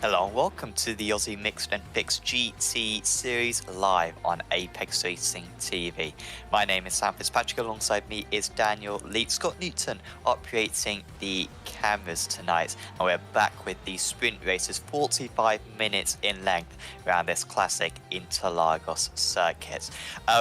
Hello and welcome to the Aussie Mixed Olympics GT Series live on Apex Racing TV. My name is Sam Fitzpatrick, alongside me is Daniel Lee. Scott Newton operating the cameras tonight, and we're back with the sprint races, 45 minutes in length around this classic Interlagos circuit.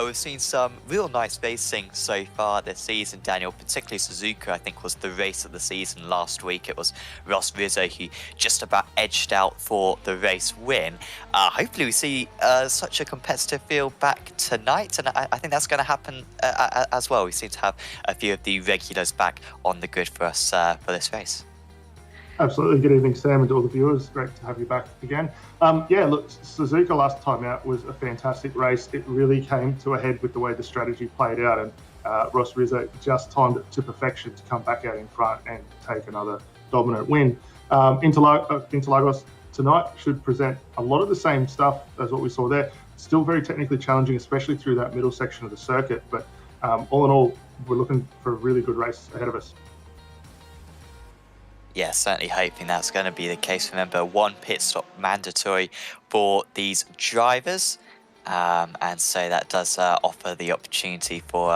We've seen some real nice racing so far this season, Daniel, particularly Suzuka. I think was the race of the season last week. It was Ross Rizzo who just about edged out for the race win. Hopefully we see such a competitive field back tonight, and I think that's going to happen as well. We seem to have a few of the regulars back on the grid for us for this race. Absolutely. Good evening, Sam, and to all the viewers. Great to have you back again. Yeah, look, Suzuka last time out was a fantastic race. It really came to a head with the way the strategy played out, and Ross Rizzo just timed it to perfection to come back out in front and take another dominant win. Interlagos tonight should present a lot of the same stuff as what we saw there. Still very technically challenging, especially through that middle section of the circuit. But all in all, we're looking for a really good race ahead of us. Yeah, certainly hoping that's going to be the case. Remember, one pit stop mandatory for these drivers. And so that does offer the opportunity for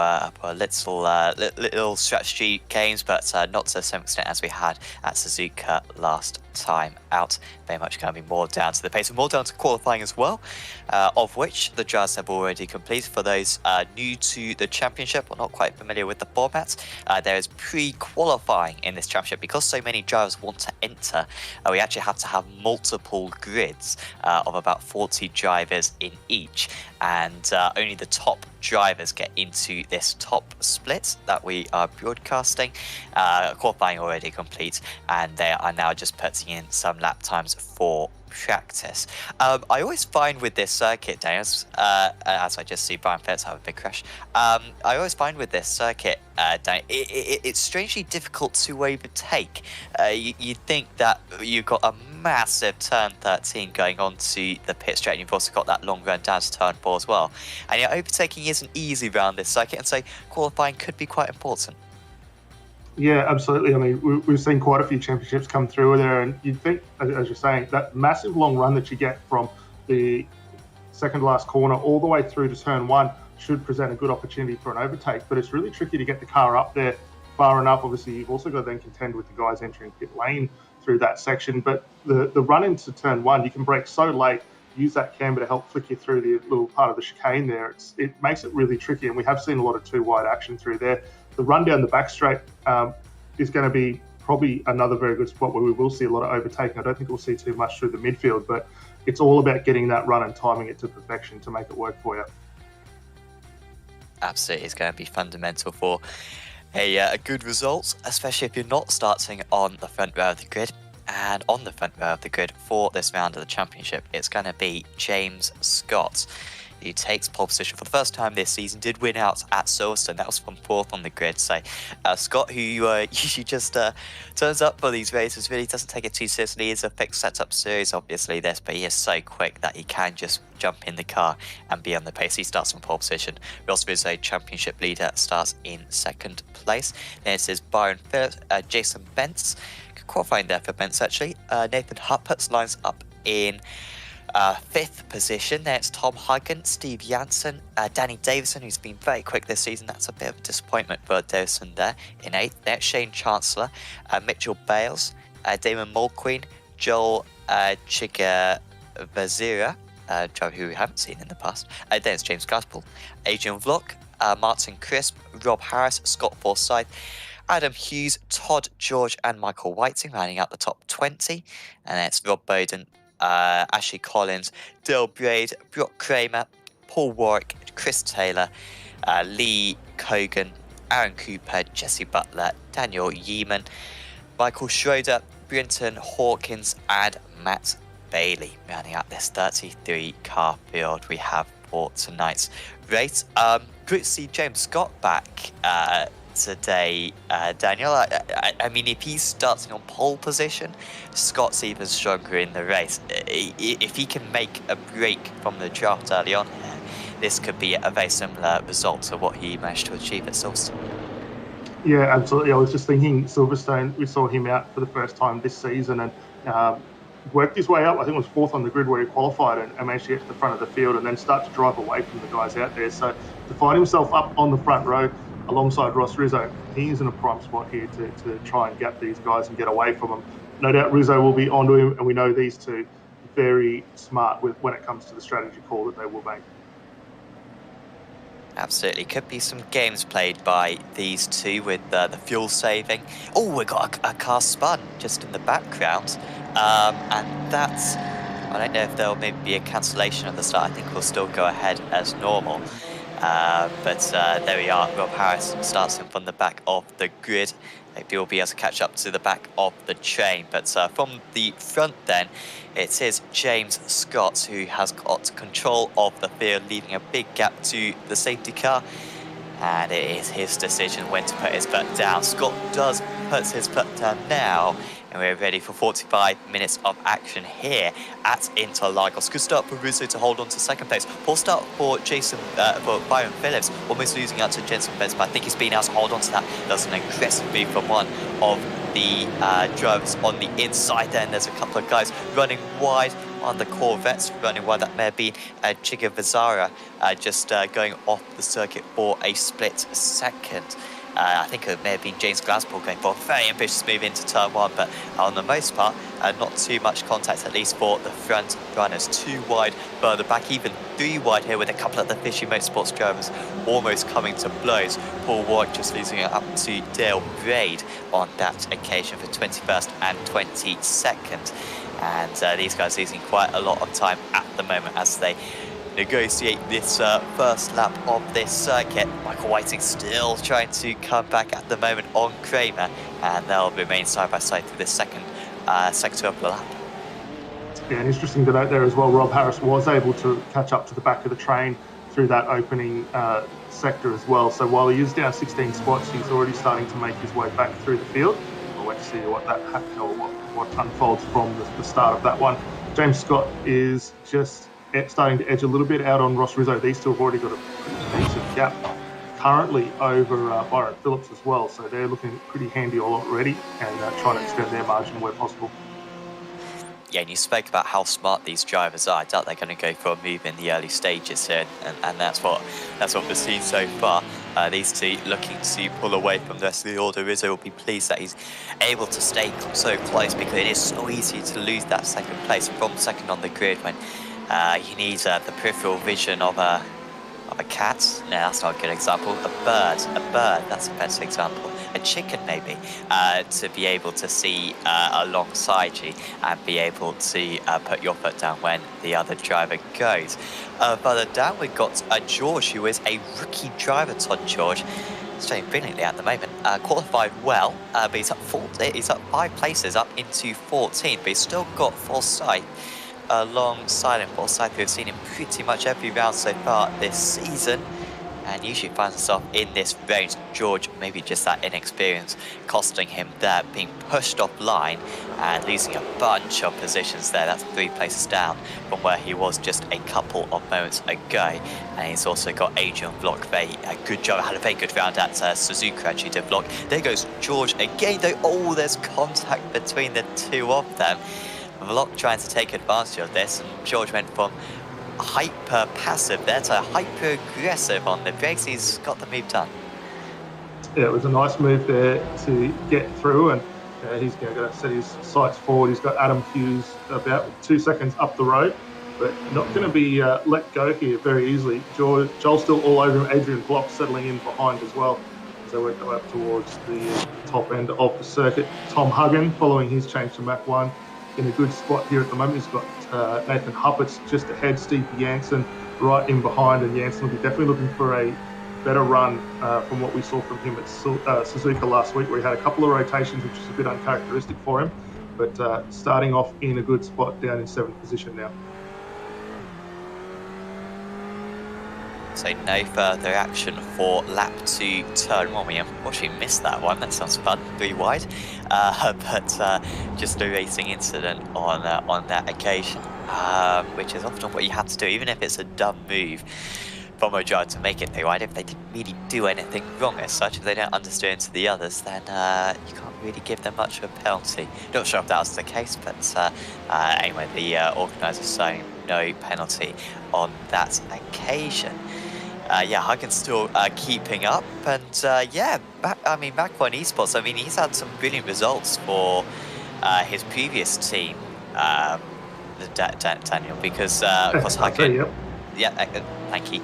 little strategy games, but not to the same extent as we had at Suzuka last time out. Very much going to be more down to the pace and more down to qualifying as well, of which the drivers have already completed. For those new to the championship or not quite familiar with the format, there is pre-qualifying in this championship. Because so many drivers want to enter, we actually have to have multiple grids of about 40 drivers in each, and only the top drivers get into this top split that we are broadcasting. Qualifying already complete, and they are now just putting in some lap times for practice. I always find with this circuit, Daniel, as I just see Brian Phillips have a big crash, I always find with this circuit, Daniel, it's strangely difficult to overtake. You'd think that you've got a massive turn 13 going on to the pit straight, and you've also got that long run down to turn 4 as well. And yet overtaking isn't easy around this circuit, and so qualifying could be quite important. Yeah, absolutely. I mean, we've seen quite a few championships come through there, and you'd think, as you're saying, that massive long run that you get from the second last corner all the way through to turn 1 should present a good opportunity for an overtake, but it's really tricky to get the car up there far enough. Obviously, you've also got to then contend with the guys entering pit lane through that section, but the run into turn 1, you can brake so late, use that camber to help flick you through the little part of the chicane there. It makes it really tricky, and we have seen a lot of two wide action through there. The run down the back straight is going to be probably another very good spot where we will see a lot of overtaking. I don't think we'll see too much through the midfield, but it's all about getting that run and timing it to perfection to make it work for you. Absolutely, it's going to be fundamental for a good result, especially if you're not starting on the front row of the grid. And on the front row of the grid for this round of the championship, it's going to be James Scott, who takes pole position for the first time this season. Did win out at Silverstone. That was from 4th on the grid. So Scott, who usually just turns up for these races, really doesn't take it too seriously. He is a fixed setup series, obviously, this, but he is so quick that he can just jump in the car and be on the pace. He starts from pole position. Ross Rizzo, championship leader, starts in 2nd place. Then it says Byron Phillips, Jason Bentz, qualifying there for Bentz actually. Nathan Huppert lines up in 5th position. Then it's Tom Hagen, Steve Janssen, Danny Davison, who's been very quick this season. That's a bit of a disappointment for Davison there in 8th. Then it's Shane Chancellor, Mitchell Bales, Damon Mulqueen, Joel Chigavazira, driver who we haven't seen in the past. Then it's James Gaspel, Adrian Vlock, Martin Crisp, Rob Harris, Scott Forsyth, Adam Hughes, Todd George, and Michael Whiting rounding out the top 20. And then it's Rob Bowden, Ashley Collins, Dale Braid, Brock Kramer, Paul Warwick, Chris Taylor, Lee Cogan, Aaron Cooper, Jesse Butler, Daniel Yeeman, Michael Schroeder, Brenton Hawkins, and Matt Bailey rounding out this 33 car field we have for tonight's race. Good to see James Scott back today, Daniel. I mean, if he's starting on pole position, Scott's even stronger in the race. If he can make a break from the draft early on here, this could be a very similar result to what he managed to achieve at Silverstone. Yeah, absolutely. I was just thinking Silverstone, we saw him out for the first time this season, and worked his way up. I think it was fourth on the grid where he qualified and managed to get to the front of the field and then start to drive away from the guys out there. So to find himself up on the front row alongside Ross Rizzo, he's in a prime spot here to try and gap these guys and get away from them. No doubt Rizzo will be onto him, and we know these two very smart when it comes to the strategy call that they will make. Absolutely. Could be some games played by these two with the fuel saving. Oh, we got a car spun just in the background. And that's, I don't know if there'll maybe be a cancellation at the start. I think we'll still go ahead as normal. But there we are. Rob Harris starts him from the back of the grid. Maybe we'll be able to catch up to the back of the train. But from the front then, it is James Scott who has got control of the field, leaving a big gap to the safety car. And it is his decision when to put his foot down. Scott does put his foot down now. And we're ready for 45 minutes of action here at Interlagos. Good start for Rizzo to hold on to second place. Poor start for for Byron Phillips, almost losing out to Jensen Bez, but I think he's been able to hold on to that. That's an aggressive move from one of the drivers on the inside. Then there's a couple of guys running wide on the Corvettes, running wide. That may have been Chiga Vizara just going off the circuit for a split second. I think it may have been James Glasspool going for a very ambitious move into turn one, but on the most part, not too much contact, at least for the front runners. 2 wide further back, even 3 wide here with a couple of the Fishy Motorsports drivers almost coming to blows. Paul Ward just losing it up to Dale Braid on that occasion for 21st and 22nd. And these guys losing quite a lot of time at the moment as they negotiate this first lap of this circuit. Michael Whiting still trying to come back at the moment on Kramer, and they'll remain side by side through this second sector of the lap. Yeah, and interesting to note there as well, Rob Harris was able to catch up to the back of the train through that opening sector as well. So while he is down 16 spots, he's already starting to make his way back through the field. We'll wait to see what that what unfolds from the start of that one. James Scott is just starting to edge a little bit out on Ross Rizzo. These two have already got a pretty decent gap currently over Byron Phillips as well. So they're looking pretty handy already and trying to extend their margin where possible. Yeah, and you spoke about how smart these drivers are. I doubt they're going to go for a move in the early stages here, and that's what we've seen so far. These two looking to pull away from the rest of the order. Rizzo will be pleased that he's able to stay so close, because it is so easy to lose that second place from second on the grid when you need the peripheral vision of a cat. No, that's not a good example. A bird, that's a better example. A chicken, maybe, to be able to see alongside you and be able to put your foot down when the other driver goes. Further down, we've got George, who is a rookie driver. Todd George, he's doing brilliantly at the moment. Qualified well, but he's up 5 places, up into 14, but he's still got Forsyth alongside him. Forsyth, we've seen him pretty much every round so far this season, and usually finds himself in this range. George, maybe just that inexperience costing him there, being pushed offline and losing a bunch of positions there. That's 3 places down from where he was just a couple of moments ago. And he's also got Adrian Vlok, a good job, had a very good round at Suzuka actually to Vlok. There goes George again though. Oh, there's contact between the two of them. Vlok trying to take advantage of this, and George went from hyper passive there to hyper aggressive on the brakes. He's got the move done. Yeah, it was a nice move there to get through, and he's going to set his sights forward. He's got Adam Hughes about 2 seconds up the road, but not going to be let go here very easily. Joel's still all over him. Adrian Vlok settling in behind as well as they work up towards the top end of the circuit. Tom Huggan, following his change to Mach 1, in a good spot here at the moment. He's got Nathan Huppert's just ahead, Steve Janssen right in behind, and Janssen will be definitely looking for a better run from what we saw from him at Suzuka last week, where he had a couple of rotations, which is a bit uncharacteristic for him, but starting off in a good spot down in 7th position now. So no further action for lap 2, turn 1. We unfortunately missed that one. That sounds fun, 3 wide. But just a racing incident on that occasion, which is often what you have to do, even if it's a dumb move. from a driver to make it through, right? If they didn't really do anything wrong as such, if they don't understand to the others, then you can't really give them much of a penalty. Not sure if that was the case, but anyway, the organisers saying no penalty on that occasion. Yeah, Huggins still keeping up, and yeah, Mac One Esports. I mean, he's had some brilliant results for his previous team, Daniel, because of course Huggins. Yep. Yeah, thank you.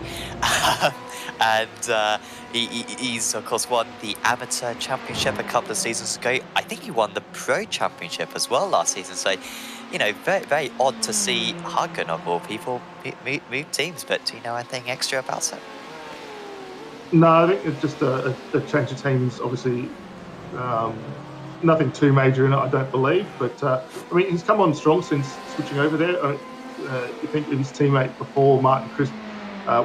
And he's of course won the amateur championship a couple of seasons ago. I think he won the pro championship as well last season. So, you know, very, very odd to see Hagen of all people move teams. But do you know anything extra about it? No, I think it's just a change of teams. Obviously, nothing too major in it, I don't believe. But I mean, he's come on strong since switching over there. You think of his teammate before, Martin Crisp.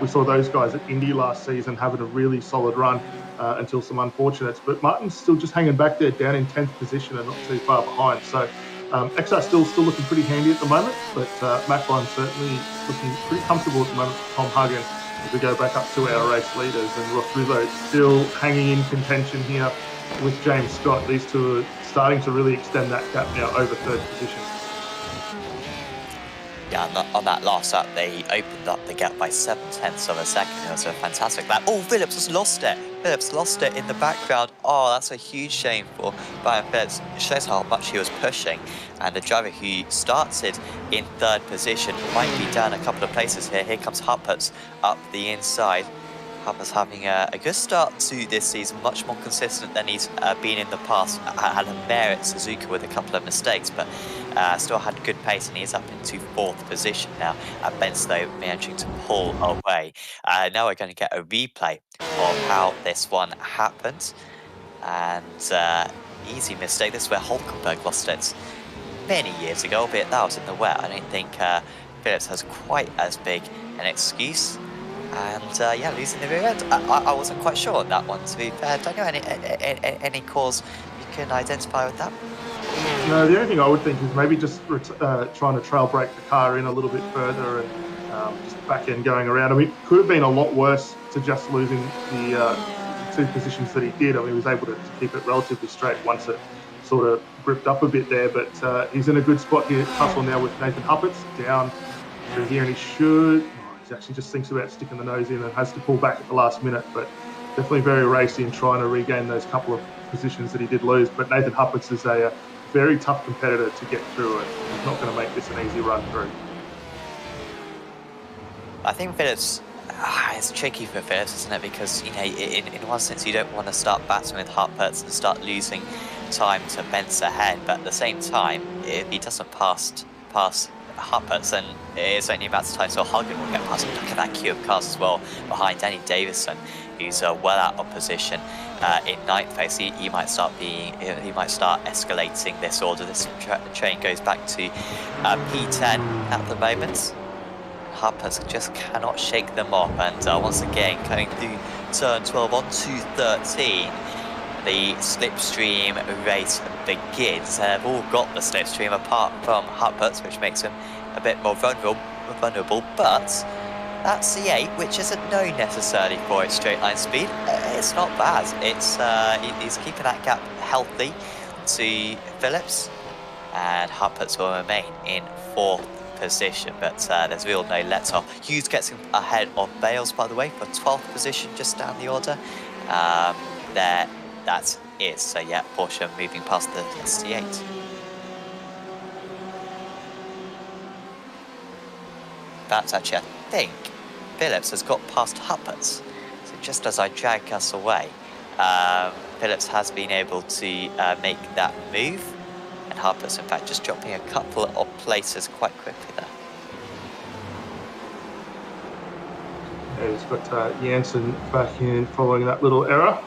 We saw those guys at Indy last season having a really solid run until some unfortunates. But Martin's still just hanging back there, down in 10th position and not too far behind. So XR still looking pretty handy at the moment. But Mac1 certainly looking pretty comfortable at the moment for Tom Hagen as we go back up to our race leaders. And Ross Rizzo still hanging in contention here with James Scott. These two are starting to really extend that gap now over third position. Yeah, on that last lap, they opened up the gap by 0.7 of a second. It was a fantastic lap. Oh, Phillips has lost it. Phillips lost it in the background. Oh, that's a huge shame for Brian Phillips. It shows how much he was pushing. And the driver who started in third position might be down a couple of places here. Here comes Huppets up the inside. Huppets having a good start to this season, much more consistent than he's been in the past. Had a mare at Suzuka with a couple of mistakes, but still had good pace, and he's up into fourth position now. Benz, though, managing to pull away. Now we're going to get a replay of how this one happened. And easy mistake. This is where Hulkenberg lost it many years ago, albeit that was in the wet. I don't think Phillips has quite as big an excuse. And yeah, losing the rear end. I wasn't quite sure on that one, to be fair. Don't know any cause you can identify with that? No, the only thing I would think is maybe just trying to trail brake the car in a little bit further and just back end going around. I mean, it could have been a lot worse to just losing the two positions that he did. I mean, he was able to keep it relatively straight once it sort of gripped up a bit there. But he's in a good spot here. Tussle now with Nathan Huppets down through here, and he should... actually just thinks about sticking the nose in and has to pull back at the last minute, but definitely very racy and trying to regain those couple of positions that he did lose. But Nathan Huppets is a very tough competitor to get through, and he's not going to make this an easy run through. I think Phillips, it's tricky for Phillips, isn't it? Because, you know, in one sense you don't want to start battling with Huppets and start losing time to Benz ahead, but at the same time, if he doesn't pass Huppets, and it's only a matter of time, so Hagen will get past him. Look at that queue of cars as well behind Danny Davison, who's well out of position in ninth place. He might start escalating this order. This train goes back to P10 at the moment. Huppets just cannot shake them off, and once again going through turn 12 on to 13. The slipstream race begins. They've all got the slipstream apart from Huppets, which makes him a bit more vulnerable. But that C8, which isn't known necessarily for its straight line speed, it's not bad. It's he's keeping that gap healthy to Phillips, and Huppets will remain in fourth position. But there's real no let off. Hughes gets him ahead of Bales, by the way, for 12th position, just down the order. That is, so yeah, Porsche moving past the ST8. But actually, I think Phillips has got past Huppets. So just as I drag us away, Phillips has been able to make that move. And Huppets, in fact, just dropping a couple of places quite quickly there. He's got Janssen back in following that little error,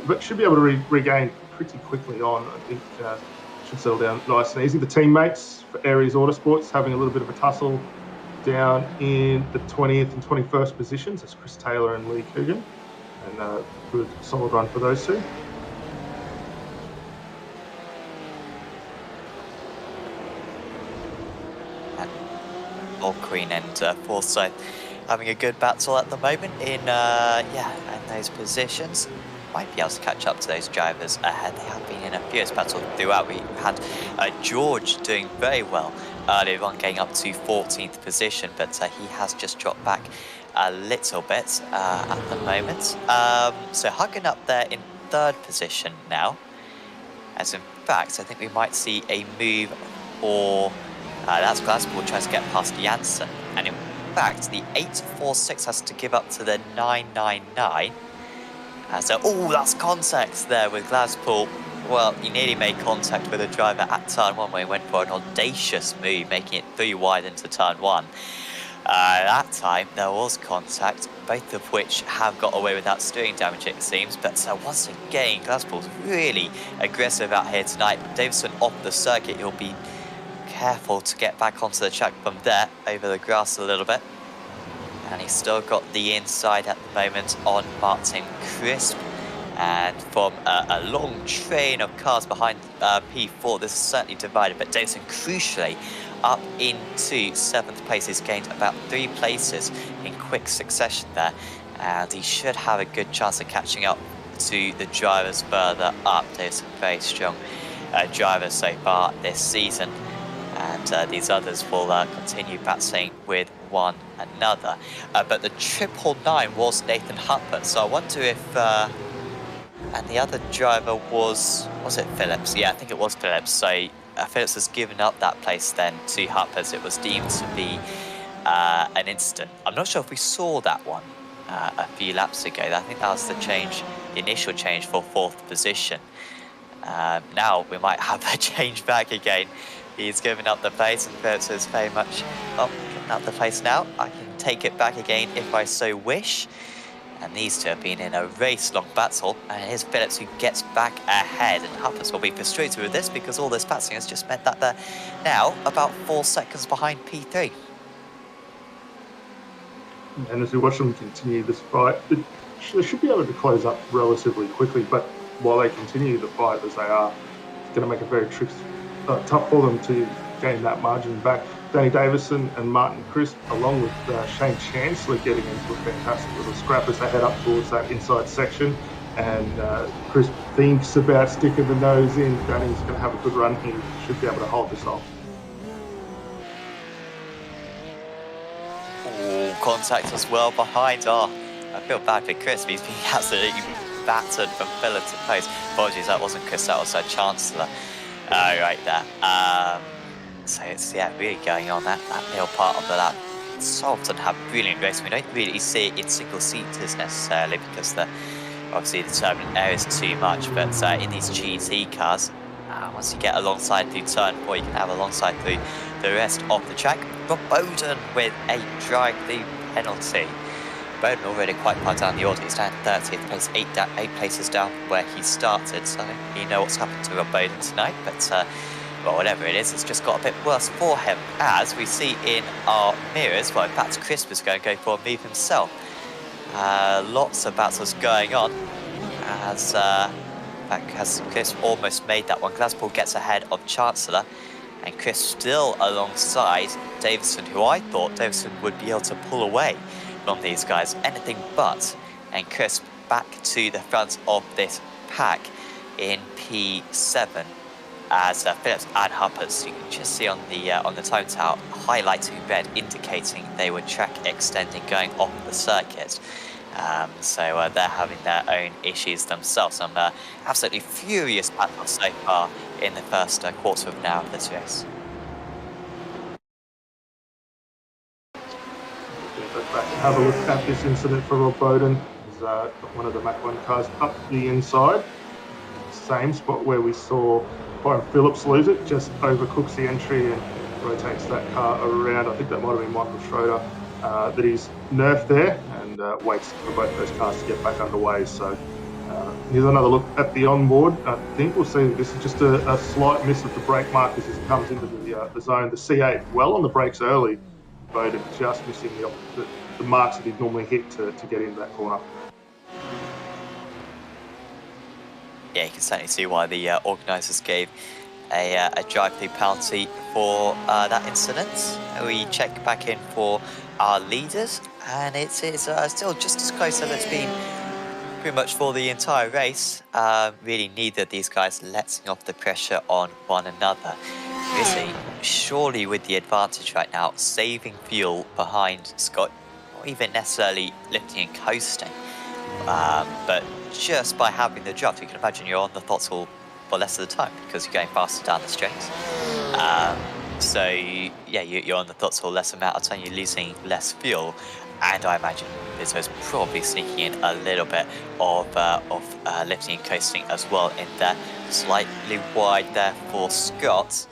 but should be able to regain pretty quickly on. I think should settle down nice and easy. The teammates for Aries Autosports having a little bit of a tussle down in the 20th and 21st positions. That's Chris Taylor and Lee Coogan, and a good solid run for those two. Old Queen and Forsyth having a good battle at the moment in those positions. Might be able to catch up to those drivers ahead. They have been in a fierce battle throughout. We had George doing very well earlier on, getting up to 14th position, but he has just dropped back a little bit at the moment. So Hugging up there in 3rd position now. As in fact, I think we might see a move for that's Glasgow tries to get past Janssen, and in fact the 846 has to give up to the 999. Oh, that's contact there with Glasgow. Well, he nearly made contact with a driver at turn 1 where he went for an audacious move, making it 3 wide into turn 1. That time there was contact, both of which have got away without steering damage, it seems. But once again, Glasspool's really aggressive out here tonight. Davison off the circuit, he'll be careful to get back onto the track from there, over the grass a little bit. And he's still got the inside at the moment on Martin Crisp. And from a long train of cars behind P4, this is certainly divided. But Davison, crucially, up into 7th place. He's gained about 3 places in quick succession there. And he should have a good chance of catching up to the drivers further up. Davison, very strong drivers so far this season. And these others will continue battling with one another. But the 999 was Nathan Huppert, so I wonder if... and the other driver was it Phillips? Yeah, I think it was Phillips. So Phillips has given up that place then to Huppert. It was deemed to be an incident. I'm not sure if we saw that one a few laps ago. I think that was the change, the initial change for 4th position. Now we might have a change back again. He's given up the place, and Phillips is very much, giving up the place now. I can take it back again if I so wish. And these two have been in a race-long battle, and it is Phillips who gets back ahead. And Huppers will be frustrated with this because all this passing has just meant that they're now about 4 seconds behind P3. And as we watch them continue this fight, they should be able to close up relatively quickly. But while they continue the fight as they are, it's going to make it very tough for them to gain that margin back. Danny Davison and Martin Crisp, along with Shane Chancellor, getting into a fantastic little scrap as they head up towards that inside section. And Crisp thinks about sticking the nose in. Danny's going to have a good run here. He should be able to hold this off. Oh, contact as well behind. Oh, I feel bad for Crisp. He's being absolutely battered from pillar to post. Apologies, that wasn't Crisp, that was Chancellor. Right there. So it's really going on that middle part of the lap. So often have brilliant racing. We don't really see it in single seaters necessarily because obviously the turbulent air is too much. But in these GT cars, once you get alongside through turn 4, you can have alongside through the rest of the track. Rob Bowden with a drive-through penalty. Bowden already quite far down the order. He's down 30th place, 8 places down where he started. So you know what's happened to Rob Bowden tonight. But well, whatever it is, it's just got a bit worse for him. As we see in our mirrors, well, in fact, Crisp is going to go for a move himself. Lots of battles going on. As Crisp almost made that one. Glaspool gets ahead of Chancellor. And Crisp still alongside Davison, who I thought Davison would be able to pull away from these guys. Anything but. And Crisp back to the front of this pack in P7. As Phillips and Huppers, you can just see on the time tower highlighting red, indicating they were track extending going off the circuit. So they're having their own issues themselves. Some absolutely furious battles so far in the first quarter of an hour of this race. Have a look at this incident for Rob Bowden. He's got one of the Mach 1 cars up the inside. Same spot where we saw Byron Phillips lose it, just overcooks the entry and rotates that car around. I think that might have been Michael Schroeder that he's nerfed there and waits for both those cars to get back underway. So here's another look at the onboard. I think we'll see this is just a slight miss of the brake markers as it comes into the zone. The C8 well on the brakes early, Bowden just missing the marks that he'd normally hit to get into that corner. Yeah, you can certainly see why the organisers gave a drive-through penalty for that incident. We check back in for our leaders, and it's still just as close as it's been pretty much for the entire race. Really neither of these guys letting off the pressure on one another. Rizzy, surely with the advantage right now, saving fuel behind Scott, not even necessarily lifting and coasting, but just by having the draft, you can imagine you're on the throttle for less of the time because you're going faster down the straight. So yeah, you're on the throttle less amount of time, you're losing less fuel, and I imagine Bizzo's probably sneaking in a little bit of lifting and coasting as well in there. Slightly wide there for Scott,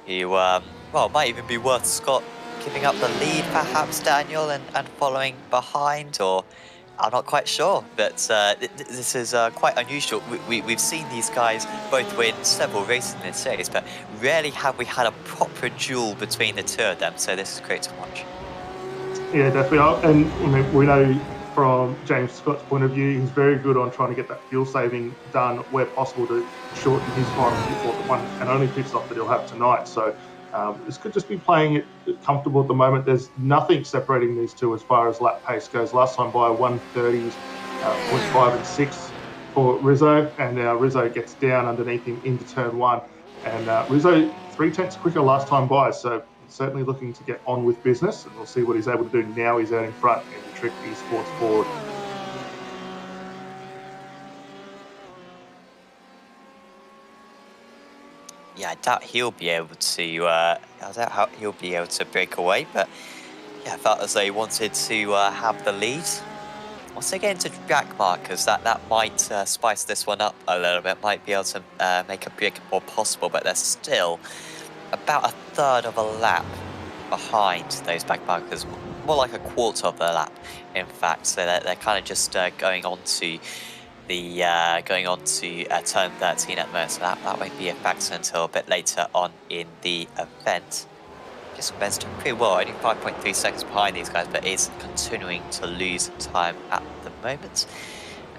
who well, might even be worth Scott giving up the lead, perhaps, Daniel, and following behind, or I'm not quite sure, but this is quite unusual. We've seen these guys both win several races in this series, but rarely have we had a proper duel between the two of them, so this is great to watch. Yeah, definitely. And I mean, we know from James Scott's point of view, he's very good on trying to get that fuel saving done where possible to shorten his final pit, or the one and only pit stop that he'll have tonight. So this could just be playing it comfortable at the moment. There's nothing separating these two as far as lap pace goes. Last time by 1:30s, 0.5 and 6 for Rizzo, and now Rizzo gets down underneath him into turn one. And Rizzo 3/10 quicker last time by, so certainly looking to get on with business, and we'll see what he's able to do now. He's out in front and trick Esports forward. Yeah, I doubt he'll be able to. He'll be able to break away, but yeah, I felt as though he wanted to have the lead. Once they get into track markers, that might spice this one up a little bit. Might be able to make a break more possible, but they're still about a third of a lap behind those back markers, more like a quarter of the lap, in fact. So they're kind of just going on to the turn 13 at the moment. So that won't be a factor until a bit later on in the event. Just Ben's doing pretty well, only 5.3 seconds behind these guys, but is continuing to lose time at the moment.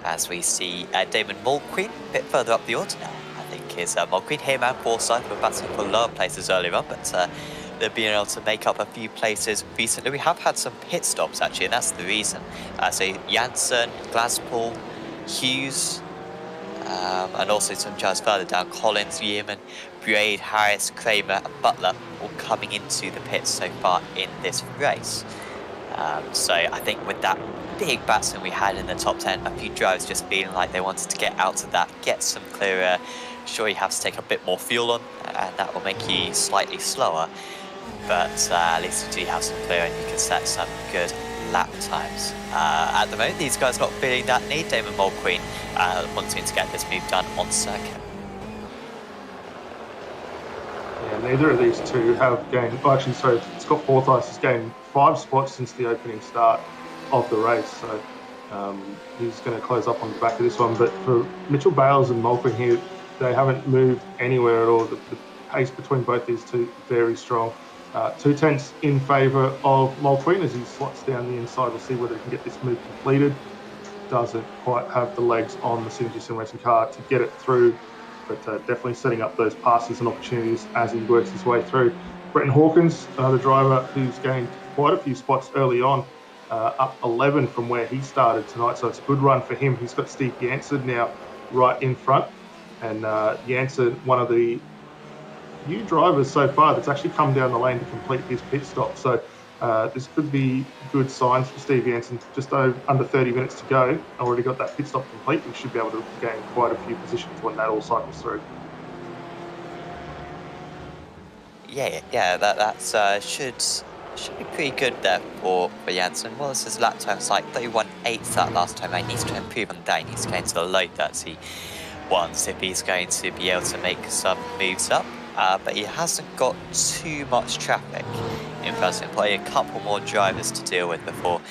As we see Damon Mulqueen a bit further up the order now. I think is Mulqueen here, man, Forsyth were battling for lower places earlier on, but they've been able to make up a few places recently. We have had some pit stops actually, and that's the reason. So Janssen, Glasspool, Hughes, and also some drives further down, Collins, Yeoman, Braid, Harris, Kramer and Butler all coming into the pits so far in this race. So I think with that big batsman we had in the top 10, a few drivers just feeling like they wanted to get out of that, get some clearer. Sure, you have to take a bit more fuel on, and that will make you slightly slower, but at least you do have some clear and you can set some good lap times. At the moment, these guys not feeling that need. Damon Mulqueen wanting to get this move done on circuit. Yeah, neither of these two have gained. Well, actually, sorry, Scott Forsyth has gained 5 spots since the opening start of the race, so he's going to close up on the back of this one. But for Mitchell Bales and Mulqueen here, they haven't moved anywhere at all. The pace between both these two very strong. 2/10 in favour of Mulqueen as he slots down the inside. We'll see whether he can get this move completed. Doesn't quite have the legs on the Synergy Sim Racing car to get it through, but definitely setting up those passes and opportunities as he works his way through. Bretton Hawkins, another driver who's gained quite a few spots early on, up 11 from where he started tonight, so it's a good run for him. He's got Steve Janssen now right in front, and Janssen, one of the new drivers so far that's actually come down the lane to complete his pit stop. So this could be good signs for Steve Janssen. Just under 30 minutes to go. Already got that pit stop complete. We should be able to gain quite a few positions when that all cycles through. Yeah, that should be pretty good there for Janssen. Well, this is lap times like 31.8 that last time. He needs to improve on that. He needs to go into the low 31s if he's going to be able to make some moves up. But he hasn't got too much traffic in front of him. Probably a couple more drivers to deal with before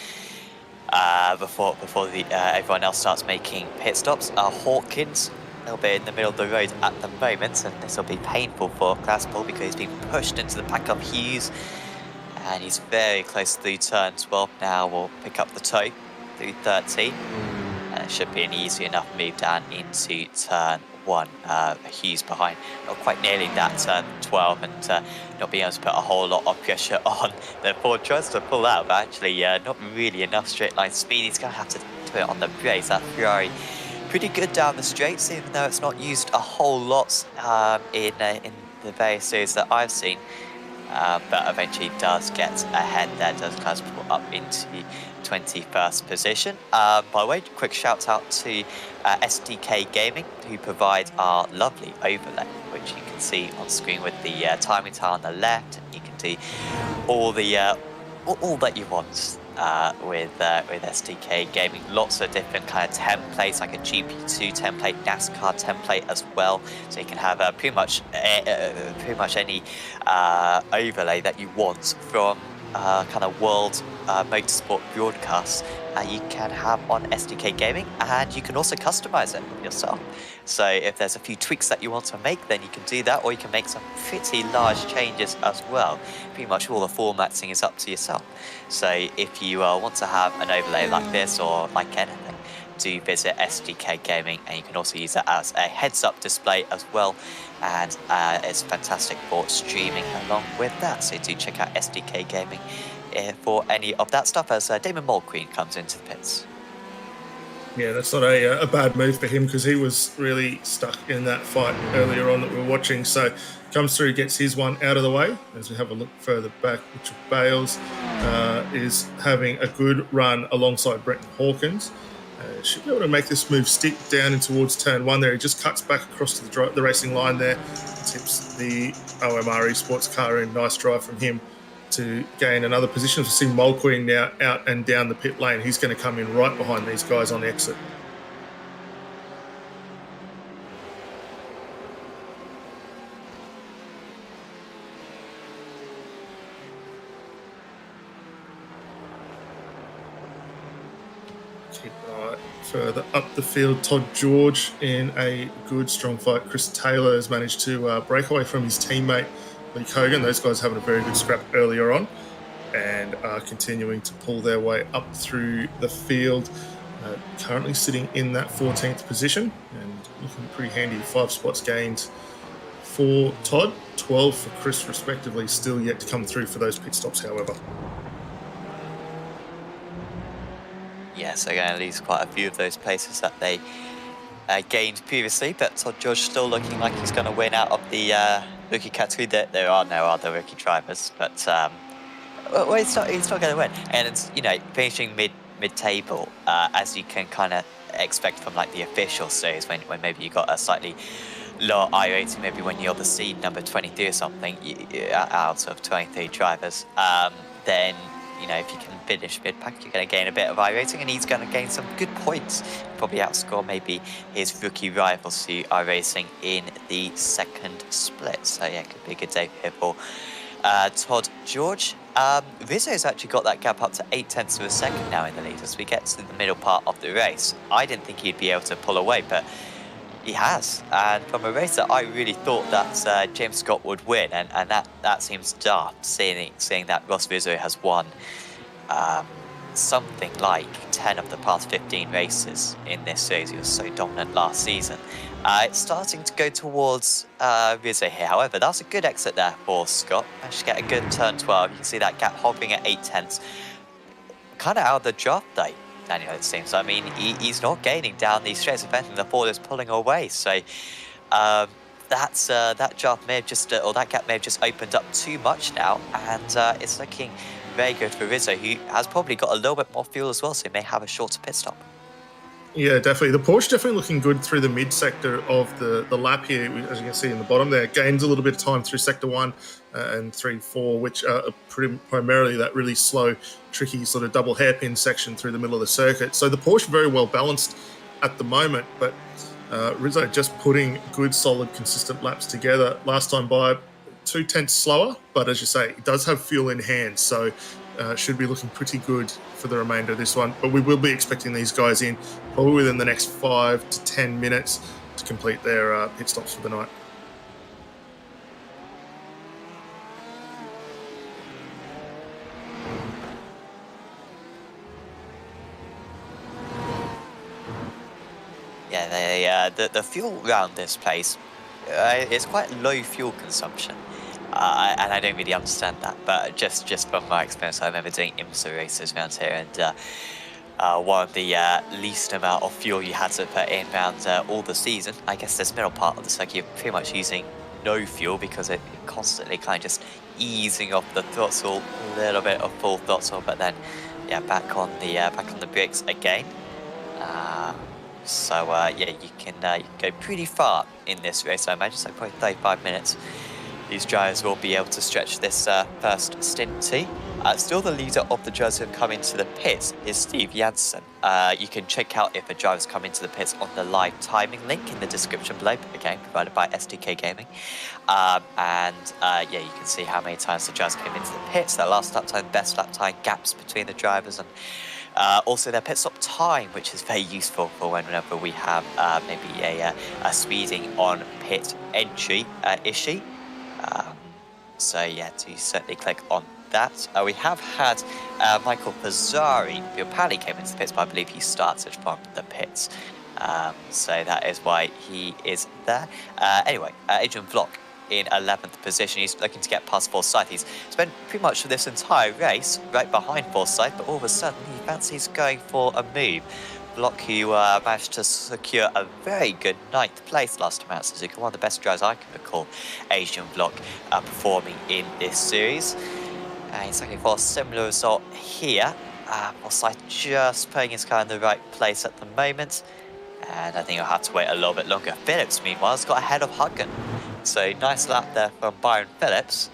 everyone else starts making pit stops. Hawkins, a little bit in the middle of the road at the moment, and this will be painful for Glasspool because he's been pushed into the back of Hughes, and he's very close to turn 12 now. We'll pick up the toe through 13, and it should be an easy enough move down into turn 1. Hughes behind, not quite nearly that 12, and not being able to put a whole lot of pressure on. Therefore, tries to pull out, but actually not really enough straight line speed. He's going to have to do it on the brakes. That Ferrari pretty good down the straights, even though it's not used a whole lot in the various series that I've seen. But eventually does get ahead there, does kind of pull up into 21st position. By the way, quick shout out to SDK Gaming, who provide our lovely overlay, which you can see on screen with the timing tile on the left, and you can do all the all that you want with SDK Gaming. Lots of different kind of templates, like a GP2 template, NASCAR template as well. So you can have pretty much any overlay that you want from kind of world motorsport broadcasts. You can have on SDK Gaming, and you can also customize it yourself. So if there's a few tweaks that you want to make, then you can do that, or you can make some pretty large changes as well. Pretty much all the formatting is up to yourself. So if you want to have an overlay like this or like anything, do visit SDK Gaming, and you can also use it as a heads-up display as well, and it's fantastic for streaming along with that. So do check out SDK Gaming for any of that stuff as Damon Mulqueen comes into the pits. Yeah, that's not a bad move for him, because he was really stuck in that fight earlier on that we were watching. So comes through, gets his one out of the way. As we have a look further back, Richard Bales is having a good run alongside Brenton Hawkins. Should be able to make this move stick down in towards turn 1 there. He just cuts back across to the racing line there, tips the OMR Esports car in. Nice drive from him to gain another position. We see Mulqueen now out and down the pit lane. He's going to come in right behind these guys on exit. Keep an eye further up the field. Todd George in a good, strong fight. Chris Taylor has managed to break away from his teammate Lee Kogan. Those guys having a very good scrap earlier on, and are continuing to pull their way up through the field. Currently sitting in that 14th position and looking pretty handy. 5 spots gained for Todd, 12 for Chris respectively. Still yet to come through for those pit stops, however. Yes, they're going to lose quite a few of those places that they gained previously, but Todd George still looking like he's going to win out of the rookie category. There are no other rookie drivers, but well, he's not going to win. And it's, you know, finishing mid-table, as you can kind of expect from like the official series, when maybe you got a slightly lower iRacing, maybe when you're the seed number 23 or something, out of 23 drivers, then, you know, if you can finish mid-pack, you're going to gain a bit of iRacing, and he's going to gain some good points. Probably outscore maybe his rookie rivals who are racing in the second split. So yeah, could be a good day here for Todd George. Rizzo's actually got that gap up to 0.8 of a second now in the lead as we get to the middle part of the race. I didn't think he'd be able to pull away, but he has. And from a race that I really thought that James Scott would win, and that seems daft, seeing that Ross Rizzo has won something like 10 of the past 15 races in this series. He was so dominant last season. It's starting to go towards Rizzo here. However, that's a good exit there for Scott. Managed to get a good turn 12. You can see that gap hovering at 0.8. Kind of out of the draft though, Daniel, it seems. I mean, he's not gaining down these straights. If anything, the Ford is pulling away. So that draft may have just, or that gap may have just opened up too much now, and it's looking very good for Rizzo, who has probably got a little bit more fuel as well, so he may have a shorter pit stop. Yeah, definitely. The Porsche definitely looking good through the mid sector of the lap here, as you can see in the bottom there. Gains a little bit of time through sector 1 and 3, 4, which are primarily that really slow, tricky sort of double hairpin section through the middle of the circuit. So the Porsche very well balanced at the moment, but Rizzo just putting good, solid, consistent laps together. Last time by 0.2 slower, but as you say, it does have fuel in hand, so should be looking pretty good for the remainder of this one. But we will be expecting these guys in probably within the next 5 to 10 minutes to complete their pit stops for the night. Yeah, they the fuel around this place, it's quite low fuel consumption. And I don't really understand that, but just from my experience, I remember doing IMSA races around here, and one of the least amount of fuel you had to put in around all the season. I guess this middle part of the circuit, you're pretty much using no fuel because it constantly kind of just easing off the throttle, a little bit of full throttle, but then yeah, back on the brakes again. Yeah, you can go pretty far in this race. I imagine so, probably 35 minutes. These drivers will be able to stretch this first stint to. Still the leader of the drivers who have come into the pits is Steve Jansen. You can check out if a driver's come into the pits on the live timing link in the description below, again, provided by SDK Gaming. Yeah, you can see how many times the drivers came into the pits, their last lap time, best lap time, gaps between the drivers, and also their pit stop time, which is very useful for whenever we have maybe a speeding on pit entry issue. So yeah, do certainly click on that. We have had Michael Fazzari, who apparently came into the pits, but I believe he started from the pits. So that is why he is there. Anyway, Adrian Vlock in 11th position. He's looking to get past Forsyth. He's spent pretty much this entire race right behind Forsyth, but all of a sudden he fancies going for a move. Vlock, who managed to secure a very good 9th place last time out Suzuka, one of the best drivers I can recall Asian Vlock performing in this series. He's looking for a similar result here. Forsyth just putting his car in the right place at the moment, and I think I'll have to wait a little bit longer. Phillips, meanwhile, has got ahead of Huggan. So nice lap there from Byron Phillips.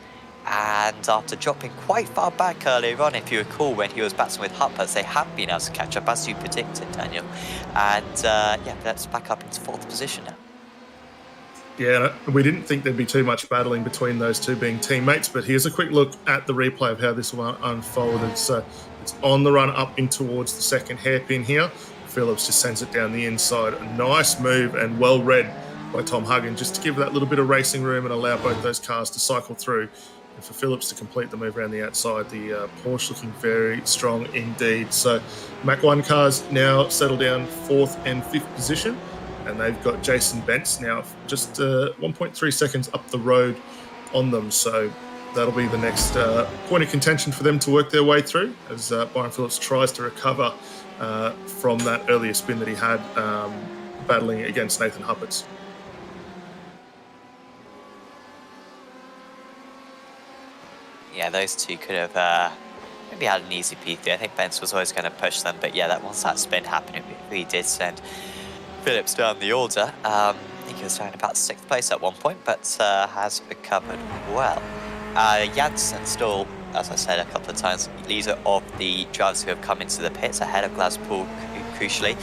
And after dropping quite far back earlier on, if you recall, when he was battling with Huppers, they have been able to catch up, as you predicted, Daniel. And yeah, Phillips back up into 4th position now. Yeah, we didn't think there'd be too much battling between those two being teammates, but here's a quick look at the replay of how this one unfolded. So it's on the run up in towards the second hairpin here. Phillips just sends it down the inside. A nice move and well read by Tom Huggan, just to give that little bit of racing room and allow both those cars to cycle through. And for Phillips to complete the move around the outside, the Porsche looking very strong indeed. So Mach 1 cars now settle down 4th and 5th position, and they've got Jason Bentz now just 1.3 seconds up the road on them. So that'll be the next point of contention for them to work their way through, as Byron Phillips tries to recover from that earlier spin that he had battling against Nathan Hupperts. Yeah, those two could have maybe had an easy P3. I think Bentz was always going to push them, but yeah, once that spin happened, it really did send Phillips down the order. I think he was down about 6th place at one point, but has recovered well. Janssen still, as I said a couple of times, leader of the drivers who have come into the pits ahead of Glaspool, crucially.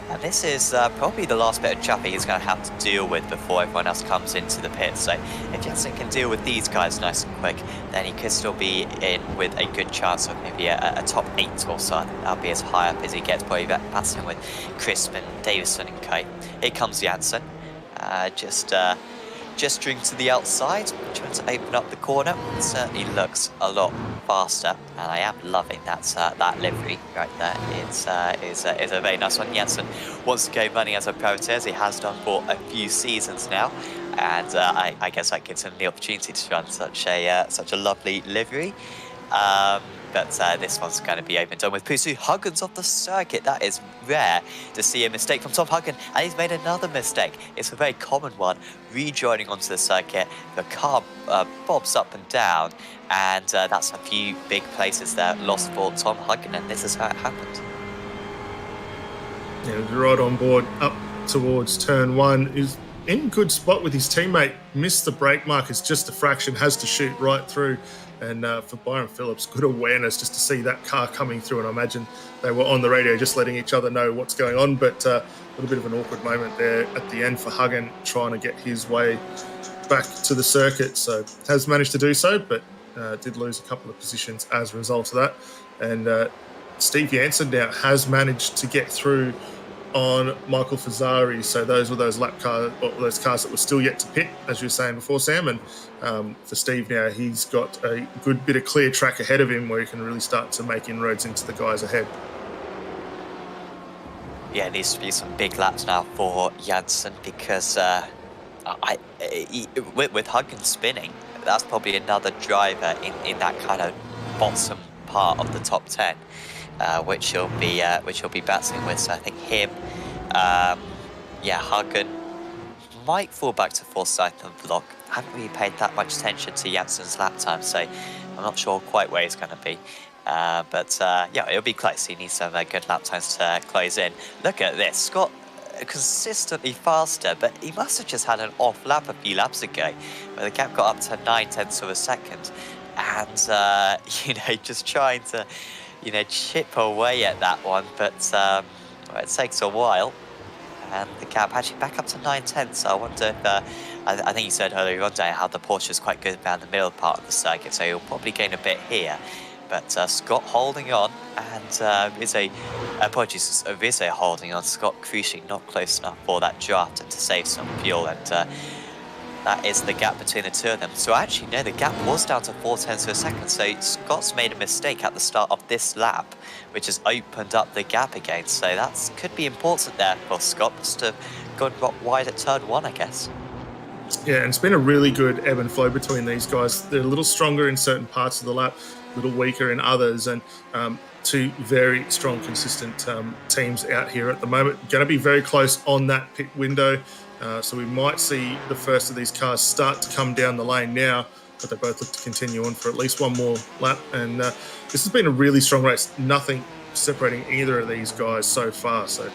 And this is probably the last bit of traffic he's going to have to deal with before everyone else comes into the pit. So if Janssen can deal with these guys nice and quick, then he could still be in with a good chance of maybe a top 8 or so. That'll be as high up as he gets, probably battling with Crisp and Davison and Kite. Here comes Janssen, gesturing to the outside, trying to open up the corner. It certainly looks a lot faster, and I am loving that livery right there. It's a very nice one. Janssen wants to go running as a privateer, as he has done for a few seasons now, and I guess that gives him the opportunity to run such a lovely livery. But this one's going to be opened on with Pusu. Huggan's off the circuit. That is rare to see a mistake from Tom Huggan, and he's made another mistake. It's a very common one, rejoining onto the circuit. The car bobs up and down, and that's a few big places there lost for Tom Huggan, and this is how it happened. Yeah, right on board up towards turn 1. Is in good spot with his teammate. Missed the brake markers just a fraction, has to shoot right through. And for Byron Phillips, good awareness just to see that car coming through. And I imagine they were on the radio just letting each other know what's going on. But a little bit of an awkward moment there at the end for Huggan, trying to get his way back to the circuit. So has managed to do so, but did lose a couple of positions as a result of that. And Steve Janssen now has managed to get through on Michael Fazzari. So those were those lap cars, or those cars that were still yet to pit, as you were saying before, Sam. And for Steve now, he's got a good bit of clear track ahead of him where he can really start to make inroads into the guys ahead. it needs to be some big laps now for Janssen because with Huggen spinning, that's probably another driver in that kind of bottom part of the top 10, which he'll be battling with. So I think him, Huggen might fall back to Forsyth and Vlog. I haven't really paid that much attention to Janssen's lap time, so I'm not sure quite where he's going to be. But it'll be close. He needs some good lap times to close in. Look at this. Scott consistently faster, but he must have just had an off lap a few laps ago, where the gap got up to 9/10 of a second. And, just trying to, chip away at that one. But it takes a while. And the gap actually back up to 9/10. So I wonder if, I think you said earlier on, Dave, how the Porsche is quite good down the middle part of the circuit. So he'll probably gain a bit here. But Scott holding on, and Rizzo holding on. Scott cruising not close enough for that draft and to save some fuel, and that is the gap between the two of them. So actually, no, the gap was down to 4/10 of a second. So Scott's made a mistake at the start of this lap, which has opened up the gap again. So that could be important there for Scott, just to go wide at turn 1, I guess. Yeah, and it's been a really good ebb and flow between these guys. They're a little stronger in certain parts of the lap, a little weaker in others, and two very strong, consistent teams out here at the moment. Going to be very close on that pit window, so we might see the first of these cars start to come down the lane now, but they both look to continue on for at least one more lap. And this has been a really strong race. Nothing separating either of these guys so far. So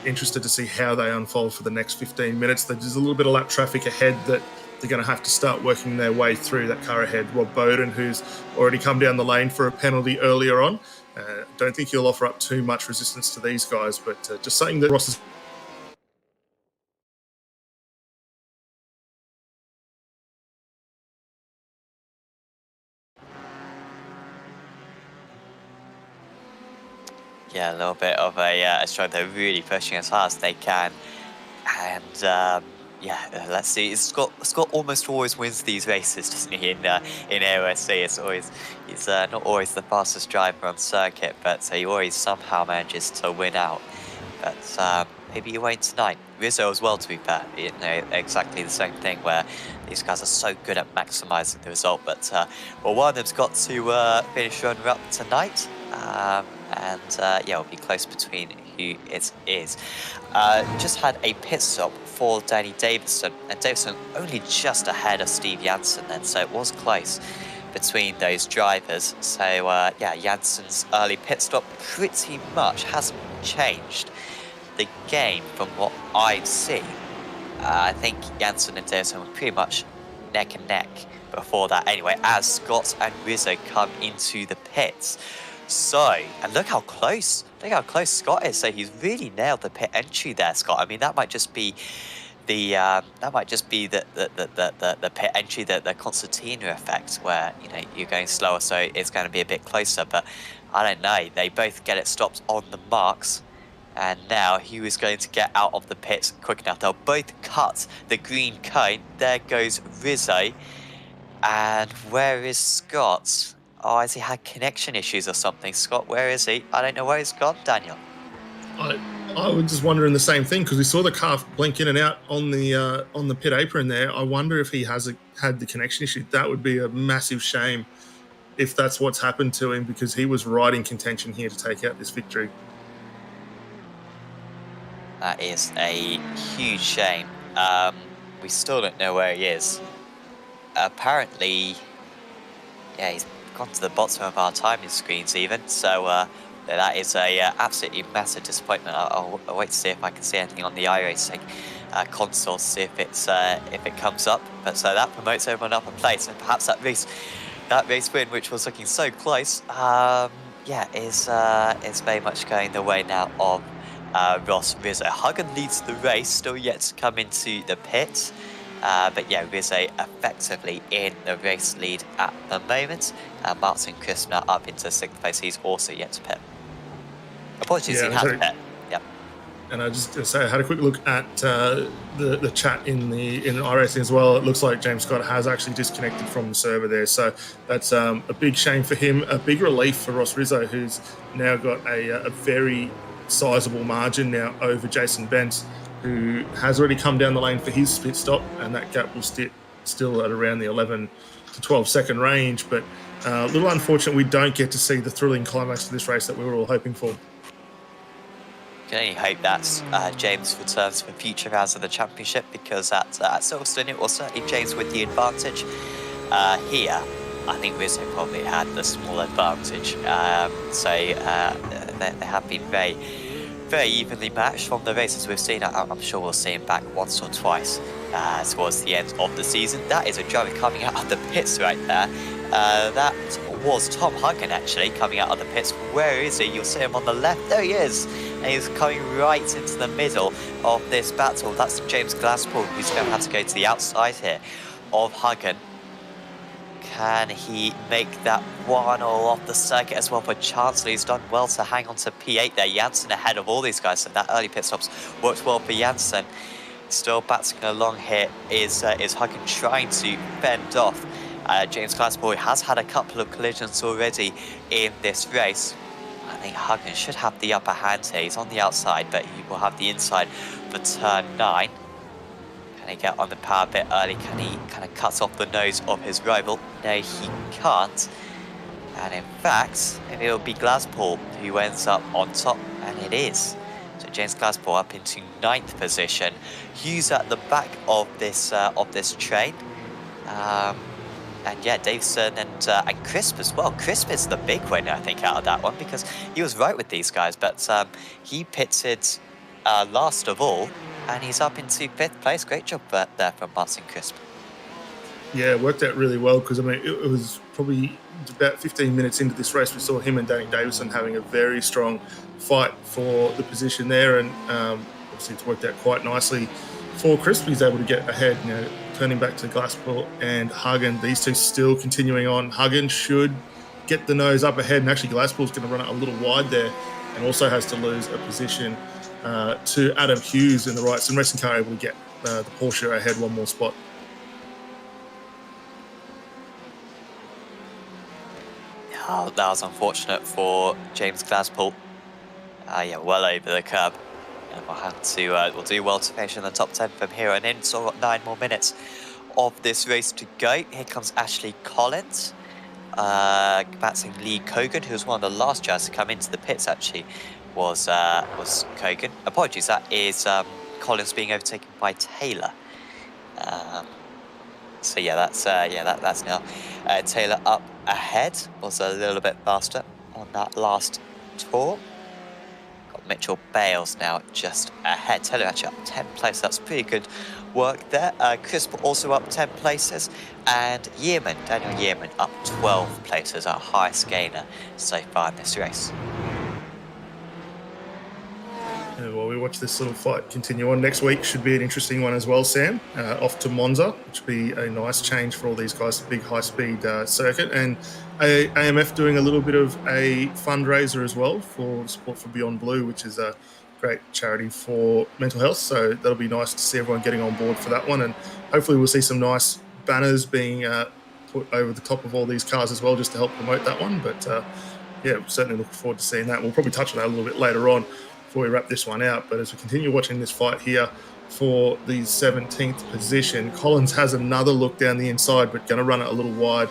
interested to see how they unfold for the next 15 minutes. There's a little bit of lap traffic ahead that they're going to have to start working their way through. That car ahead, Rob Bowden, who's already come down the lane for a penalty earlier on. Don't think he'll offer up too much resistance to these guys, but just saying that Ross is... Yeah, a little bit of a stroke. They're really pushing as hard as they can, and let's see. Scott almost always wins these races, doesn't he? In AOSC, he's not always the fastest driver on circuit, but he always somehow manages to win out. But maybe you won't tonight. Rizzo as well, to be fair. Exactly the same thing, where these guys are so good at maximising the result. But one of them's got to finish runner-up tonight. It'll be close between who it is. Just had a pit stop for Danny Davison, and Davison only just ahead of Steve Janssen then, so it was close between those drivers. So Janssen's early pit stop pretty much hasn't changed the game from what I've seen. I think Janssen and Davison were pretty much neck and neck before that anyway, as Scott and Rizzo come into the pits. So, and look how close Scott is. So he's really nailed the pit entry there, Scott. I mean, that might just be the pit entry, the concertina effect, where you're going slower, so it's going to be a bit closer. But I don't know. They both get it stopped on the marks, and now who is going to get out of the pits quick enough? They'll both cut the green cone. There goes Rizzo, and where is Scott? Oh, has he had connection issues or something? Scott, where is he? I don't know where he's gone, Daniel. I was just wondering the same thing, because we saw the car blink in and out on the pit apron there. I wonder if he has had the connection issue. That would be a massive shame if that's what's happened to him, because he was right in contention here to take out this victory. That is a huge shame. We still don't know where he is. Apparently, he's gone to the bottom of our timing screens even, so that is a absolutely massive disappointment. I'll wait to see if I can see anything on the iRacing console, see if it comes up. But so that promotes everyone up a place, and perhaps that race win, which was looking so close, is very much going the way now of Ross Rizzo. Huggen leads the race, still yet to come into the pit. Rizzo effectively in the race lead at the moment. Martin Christner up into 6th place. He's also yet to pit. Apologies, he has pit. Yep. And I just say I had a quick look at the chat in iRacing as well. It looks like James Scott has actually disconnected from the server there, so that's a big shame for him. A big relief for Ross Rizzo, who's now got a very sizable margin now over Jason Bentz, who has already come down the lane for his pit stop, and that gap will still at around the 11 to 12 second range. But a little unfortunate we don't get to see the thrilling climax of this race that we were all hoping for. Can only hope that James returns for future rounds of the championship, because at Silverstone it was certainly James with the advantage. Here, I think Rizzo probably had the small advantage. They have been very, very evenly matched from the races we've seen. I'm sure we'll see him back once or twice towards the end of the season. That is a driver coming out of the pits right there. That was Tom Huggan actually coming out of the pits. Where is he? You'll see him on the left. There he is. And he's coming right into the middle of this battle. That's James Glasspool, who's going to have to go to the outside here of Huggan. Can he make that 1-0 off the circuit as well for Chancellor? He's done well to hang on to P8 there. Janssen ahead of all these guys, so that early pit stops worked well for Janssen. Still battling along here is Huggan trying to fend off James Glasspool. Has had a couple of collisions already in this race. I think Huggan should have the upper hand here. He's on the outside, but he will have the inside for turn 9. Can he get on the power a bit early? Can he kind of cut off the nose of his rival? No, he can't. And in fact, it'll be Glasspool who ends up on top, and it is. So James Glasspool up into 9th position. Hughes at the back of this train. And yeah, Davison and Crisp as well. Crisp is the big winner, I think, out of that one, because he was right with these guys, but he pitted last of all, and he's up into 5th place. Great job there from Martin Crisp. Yeah, it worked out really well, because I mean, it was probably about 15 minutes into this race we saw him and Danny Davison having a very strong fight for the position there, and obviously it's worked out quite nicely for Crisp. He's able to get ahead, turning back to Glasspool and Huggan. These two still continuing on. Huggan should get the nose up ahead, and actually Glasspool's going to run it a little wide there, and also has to lose a position to Adam Hughes in the right. So Racing Car able to get the Porsche ahead one more spot. Oh, that was unfortunate for James Glasspool. Yeah, well over the curb. And we'll have to we'll do well to finish in the top 10 from here on in. So we've got 9 more minutes of this race to go. Here comes Ashley Collins, battling Lee Kogan, who was one of the last drivers to come into the pits. Actually, was Kogan. Apologies, that is Collins being overtaken by Taylor. So yeah, that's now Taylor up ahead. Was a little bit faster on that last tour. Mitchell Bales now just ahead. Taylor actually up 10 places. That's pretty good work there. Crisp also up 10 places. And Daniel Yearman up 12 places, our highest gainer so far in this race. While we watch this little fight continue on, next week should be an interesting one as well, Sam. Off to Monza, which will be a nice change for all these guys, a big high-speed circuit. And AMF doing a little bit of a fundraiser as well for Support for Beyond Blue, which is a great charity for mental health. So that'll be nice to see everyone getting on board for that one. And hopefully we'll see some nice banners being put over the top of all these cars as well, just to help promote that one. But yeah, certainly looking forward to seeing that. We'll probably touch on that a little bit later on before we wrap this one out. But as we continue watching this fight here for the 17th position, Collins has another look down the inside, but going to run it a little wide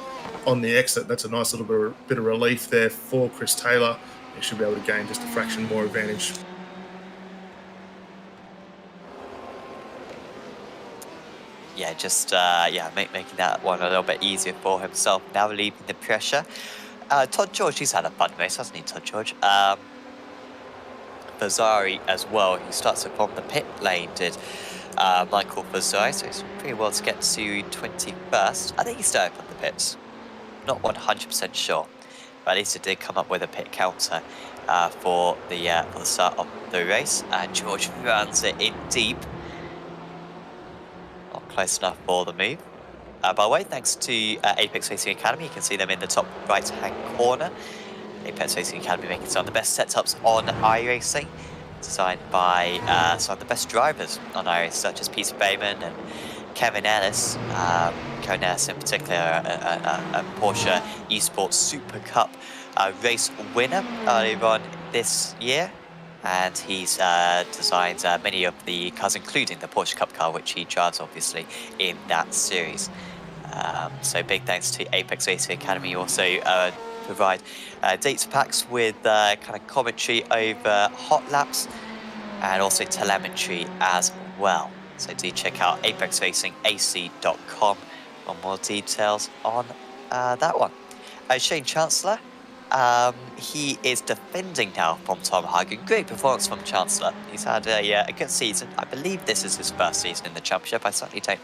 on the exit. That's a nice little bit of relief there for Chris Taylor. He should be able to gain just a fraction more advantage. Yeah, just making that one a little bit easier for himself. Now relieving the pressure. Todd George, he's had a fun race, hasn't he, Todd George? Fazzari as well, who starts it from the pit lane, did Michael Fazzari, so it's pretty well to get to 21st. I think he started from the pits. Not 100% sure, but at least it did come up with a pit counter for the start of the race. And George runs it in deep. Not close enough for the move. By the way, thanks to Apex Racing Academy, you can see them in the top right-hand corner. Apex Racing Academy making some of the best setups on iRacing, designed by some of the best drivers on iRacing, such as Peter Bayman and Kevin Ellis. Kevin Ellis in particular, a Porsche Esports Super Cup race winner earlier on this year. and he's designed many of the cars, including the Porsche Cup car, which he drives obviously in that series. So big thanks to Apex Racing Academy. Also provide data packs with kind of commentary over hot laps and also telemetry as well. So do check out apexracingac.com for more details on that one. Shane Chancellor, he is defending now from Tom Hagen. Great performance from Chancellor. He's had a good season. I believe this is his first season in the championship. I certainly don't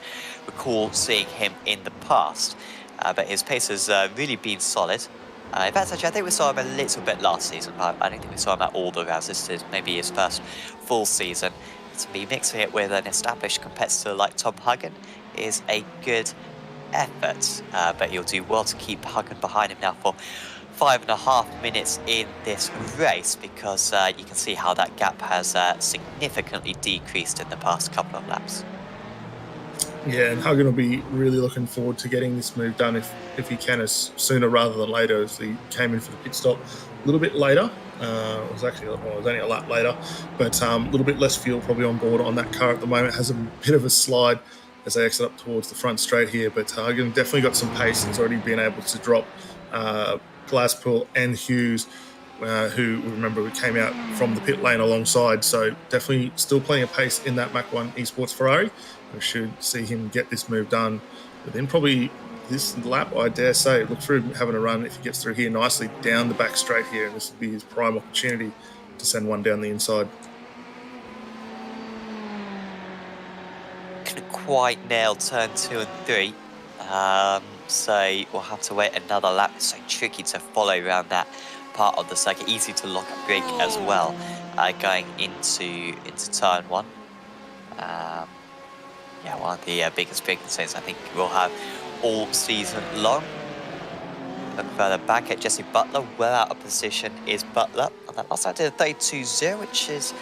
recall seeing him in the past, but his pace has really been solid. In fact, actually, I think we saw him a little bit last season, but I don't think we saw him at all the rounds. This is maybe his first full season. To be mixing it with an established competitor like Tom Hagen is a good effort, but he'll do well to keep Hagen behind him now for 5.5 minutes in this race, because you can see how that gap has significantly decreased in the past couple of laps. Yeah, and Hagen will be really looking forward to getting this move done if he can, as sooner rather than later, as he came in for the pit stop a little bit later. It was only a lap later, but a little bit less fuel probably on board on that car at the moment. Has a bit of a slide as they exit up towards the front straight here, but Hagen definitely got some pace. He's already been able to drop Glasspool and Hughes, who, remember, we came out from the pit lane alongside, so definitely still playing a pace in that Mach 1 Esports Ferrari. We should see him get this move done within probably this lap, I dare say. Look for him having a run if he gets through here nicely down the back straight here, and this will be his prime opportunity to send one down the inside. Couldn't quite nail turn 2 and 3, so we'll have to wait another lap. It's so tricky to follow around that part of the circuit, easy to lock up brake as well, going into turn 1. Yeah, one of the biggest brake concerns I think we'll have all season long. Look further back at Jesse Butler, well out of position is Butler. On that last lap did a 32.0, which is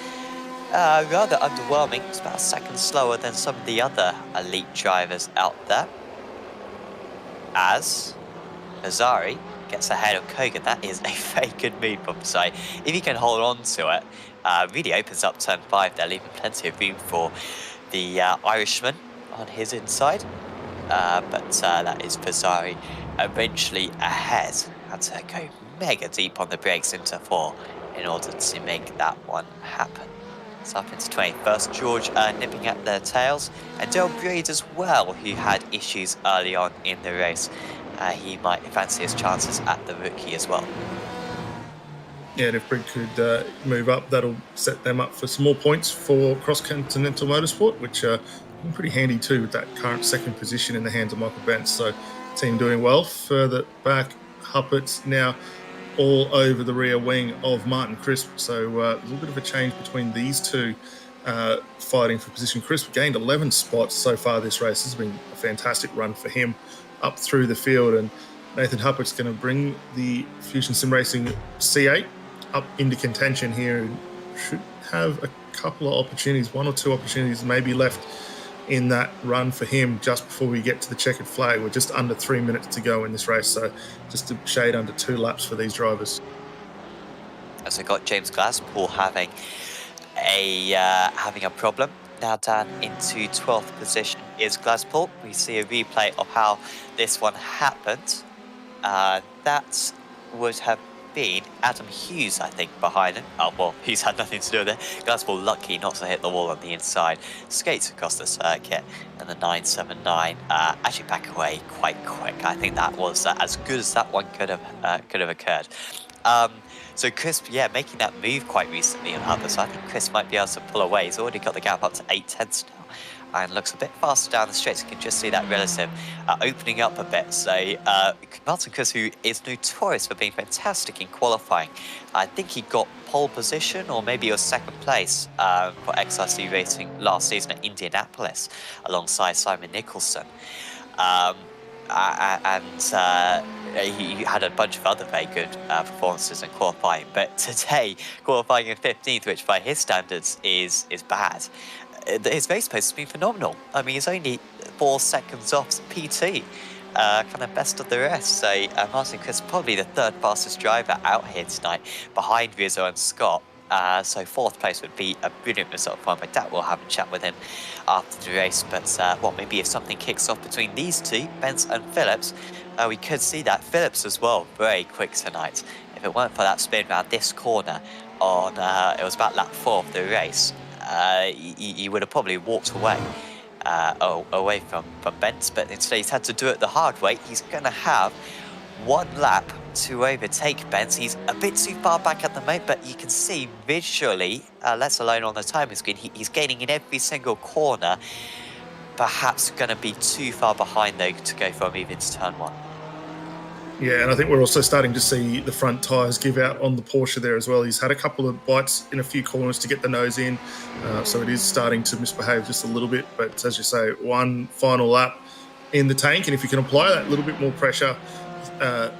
rather underwhelming. It's about a second slower than some of the other elite drivers out there. As Nazari gets ahead of Kogan, that is a very good move from Nazari. If he can hold on to it, really opens up turn 5 there, leaving plenty of room for the Irishman on his inside. But that is Nazari eventually ahead. Had to go mega deep on the brakes into 4 in order to make that one happen. It's up into 21st. George nipping at their tails, and Dale Breed as well, who had issues early on in the race. He might fancy his chances at the rookie as well. Yeah, and if Brig could move up, that'll set them up for some more points for cross-continental motorsport, which are pretty handy too with that current second position in the hands of Michael Bentz. So team doing well. Further back, Huppert's now all over the rear wing of Martin Crisp. So a little bit of a change between these two fighting for position. Crisp gained 11 spots so far this race. This has been a fantastic run for him up through the field, and Nathan Huppert's going to bring the Fusion Sim Racing C8 up into contention here, and should have a couple of opportunities, 1 or 2 opportunities maybe left in that run for him just before we get to the checkered flag. We're just under 3 minutes to go in this race, so just a shade under 2 laps for these drivers. As I got James Glasspool having a problem. Now down into 12th position is Glasspool. We see a replay of how this one happened. That would have been Adam Hughes, I think, behind him. Oh, well, Hughes had nothing to do with it. Glasspool lucky not to hit the wall on the inside. Skates across the circuit, and the 979 actually back away quite quick. I think that was as good as that one could have occurred. So Crisp, yeah, making that move quite recently on Hubber, so I think Crisp might be able to pull away. He's already got the gap up to 8/10 now, and looks a bit faster down the straight. So you can just see that relative opening up a bit. So Martin Crisp, who is notorious for being fantastic in qualifying, I think he got pole position, or maybe it was second place for XRC Racing last season at Indianapolis, alongside Simon Nicholson. He had a bunch of other very good performances in qualifying, but today qualifying in 15th, which by his standards is bad. His race pace has been phenomenal. I mean, he's only 4 seconds off PT, kind of best of the rest. So Martin Crisp, probably the 3rd fastest driver out here tonight, behind Rizzo and Scott. So fourth place would be a brilliant result for him. My dad will have a chat with him after the race. But well, maybe if something kicks off between these two, Benz and Phillips, we could see that. Phillips as well, very quick tonight. If it weren't for that spin around this corner on, it was about lap 4 of the race, he would have probably walked away. Away from Benz, but instead he's had to do it the hard way. He's going to have one lap to overtake Benz. He's a bit too far back at the moment, but you can see visually, let alone on the timing screen, he's gaining in every single corner. Perhaps going to be too far behind though to go from even to turn 1. Yeah, and I think we're also starting to see the front tyres give out on the Porsche there as well. He's had a couple of bites in a few corners to get the nose in, so it is starting to misbehave just a little bit. But as you say, one final lap in the tank, and if you can apply that little bit more pressure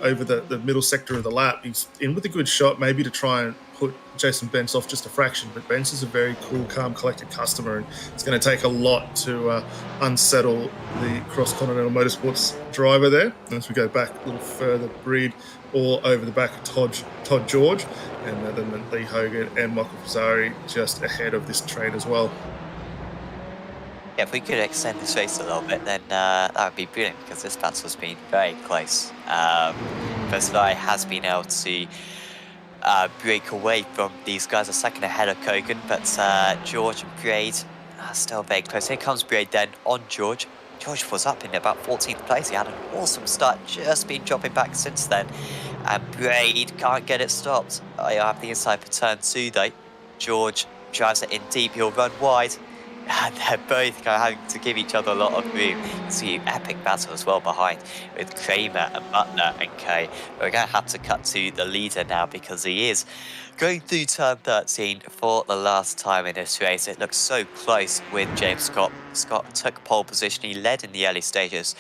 over the middle sector of the lap, he's in with a good shot, maybe to try and put Jason Benz off just a fraction. But Benz is a very cool, calm, collected customer, and it's going to take a lot to unsettle the Cross Continental Motorsports driver there. And as we go back a little further, Breed all over the back of Todd George, and then Lee Hogan and Michael Pizzari just ahead of this train as well. Yeah, if we could extend this race a little bit, then that would be brilliant, because this battle's been very close. Pizzari has been able to break away from these guys a second ahead of Kogan, but George and Braid are still very close. Here comes Braid then on George. George was up in about 14th place. He had an awesome start, just been dropping back since then. And Braid can't get it stopped. I have the inside for turn 2 though. George drives it in deep, he'll run wide. And they're both kind of having to give each other a lot of room. You see epic battle as well behind with Kramer and Butler and Kay. We're going to have to cut to the leader now, because he is going through turn 13 for the last time in this race. It looks so close with James Scott. Scott took pole position, he led in the early stages.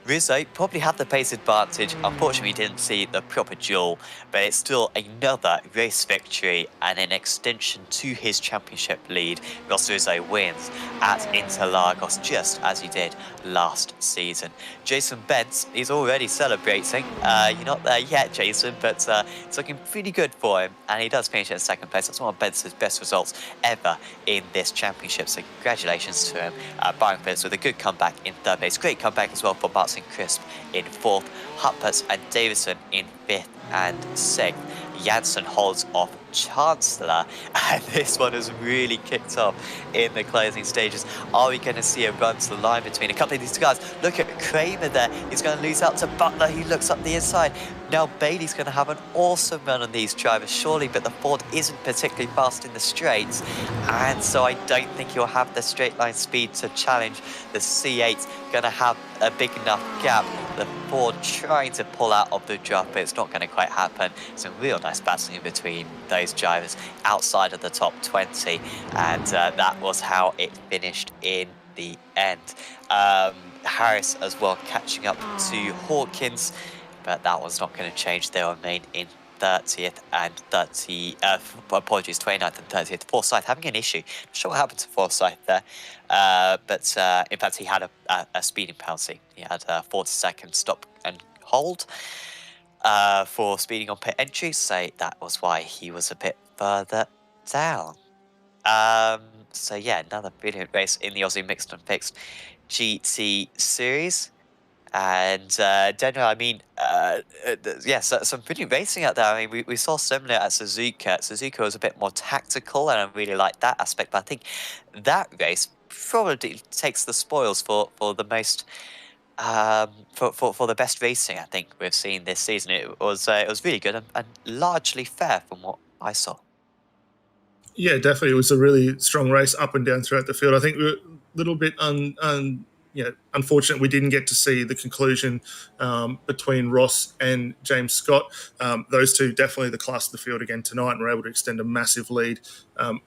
Rizzo probably had the pace advantage. Unfortunately, we didn't see the proper duel, but it's still another race victory and an extension to his championship lead. Ross Rizzo wins at Interlagos, just as he did last season. Jason Benz, he's already celebrating. You're not there yet, Jason, but it's looking pretty good for him, and he does finish in second place. That's one of Benz's best results ever in this championship, so congratulations to him. Byron Phillips with a good comeback in third place. Great comeback as well for Martin Crisp in 4th, Huppert and Davison in 5th and 6th. Janssen holds off Chancellor, and this one has really kicked off in the closing stages. Are we going to see a run to the line between a couple of these guys? Look at Kramer there. He's going to lose out to Butler. He looks up the inside. Now Bailey's going to have an awesome run on these drivers, surely, but the Ford isn't particularly fast in the straights, and so I don't think he'll have the straight line speed to challenge the C8. Going to have a big enough gap. The Ford trying to pull out of the drop, but it's not going to quite happen. Some real nice battling between those drivers outside of the top 20, and that was how it finished in the end. Harris as well catching up to Hawkins, but that was not going to change. They remain in 30th and 29th and 30th. Forsyth having an issue. Not sure what happened to Forsyth there, but in fact he had a speeding penalty. He had a 40-second stop and hold for speeding on pit entry, so that was why he was a bit further down. So yeah, another brilliant race in the Aussie Mixed and Fixed GT Series. And Daniel, I mean, yes, some pretty racing out there. I mean, we saw similar at Suzuka. Suzuka was a bit more tactical, and I really like that aspect. But I think that race probably takes the spoils for the most for the best racing I think we've seen this season. It was really good and largely fair from what I saw. Yeah, definitely. It was a really strong race up and down throughout the field. I think we were a little bit unfortunate we didn't get to see the conclusion between Ross and James Scott. Those two definitely the class of the field again tonight, and were able to extend a massive lead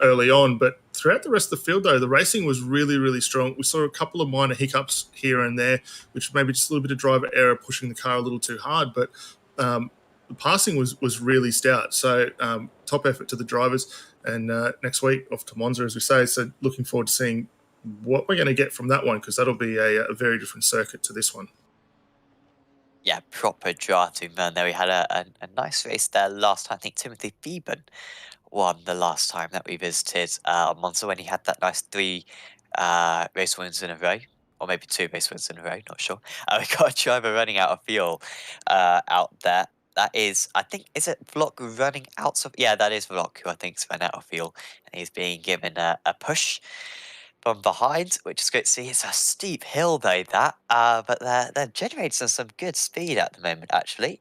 early on. But throughout the rest of the field, though, the racing was really, really strong. We saw a couple of minor hiccups here and there, which maybe just a little bit of driver error pushing the car a little too hard. But the passing was really stout. So top effort to the drivers. And next week off to Monza, as we say. So looking forward to seeing what we're going to get from that one, because that'll be a very different circuit to this one. Yeah, proper drafting, man. There we had a nice race there last time. I think Timothy Theben won the last time that we visited Monza when he had that nice 3 race wins in a row, or maybe 2 race wins in a row, not sure. We got a driver running out of fuel out there. That is, I think, is it Vlog running out of? Yeah, that is Vlog who I think's run out of fuel, and he's being given a push from behind, which is great to see. It's a steep hill though, that, but they're generating some good speed at the moment, actually.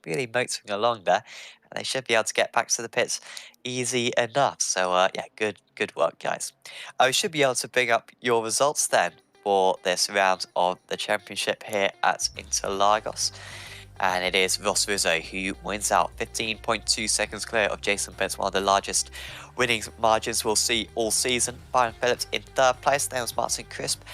Really motoring along there, and they should be able to get back to the pits easy enough. So yeah, good work, guys. I should be able to bring up your results then for this round of the championship here at Interlagos. And it is Ross Rizzo who wins out 15.2 seconds clear of Jason Pence, one of the largest winning margins we'll see all season. Byron Phillips in 3rd place, then was Martin Crisp,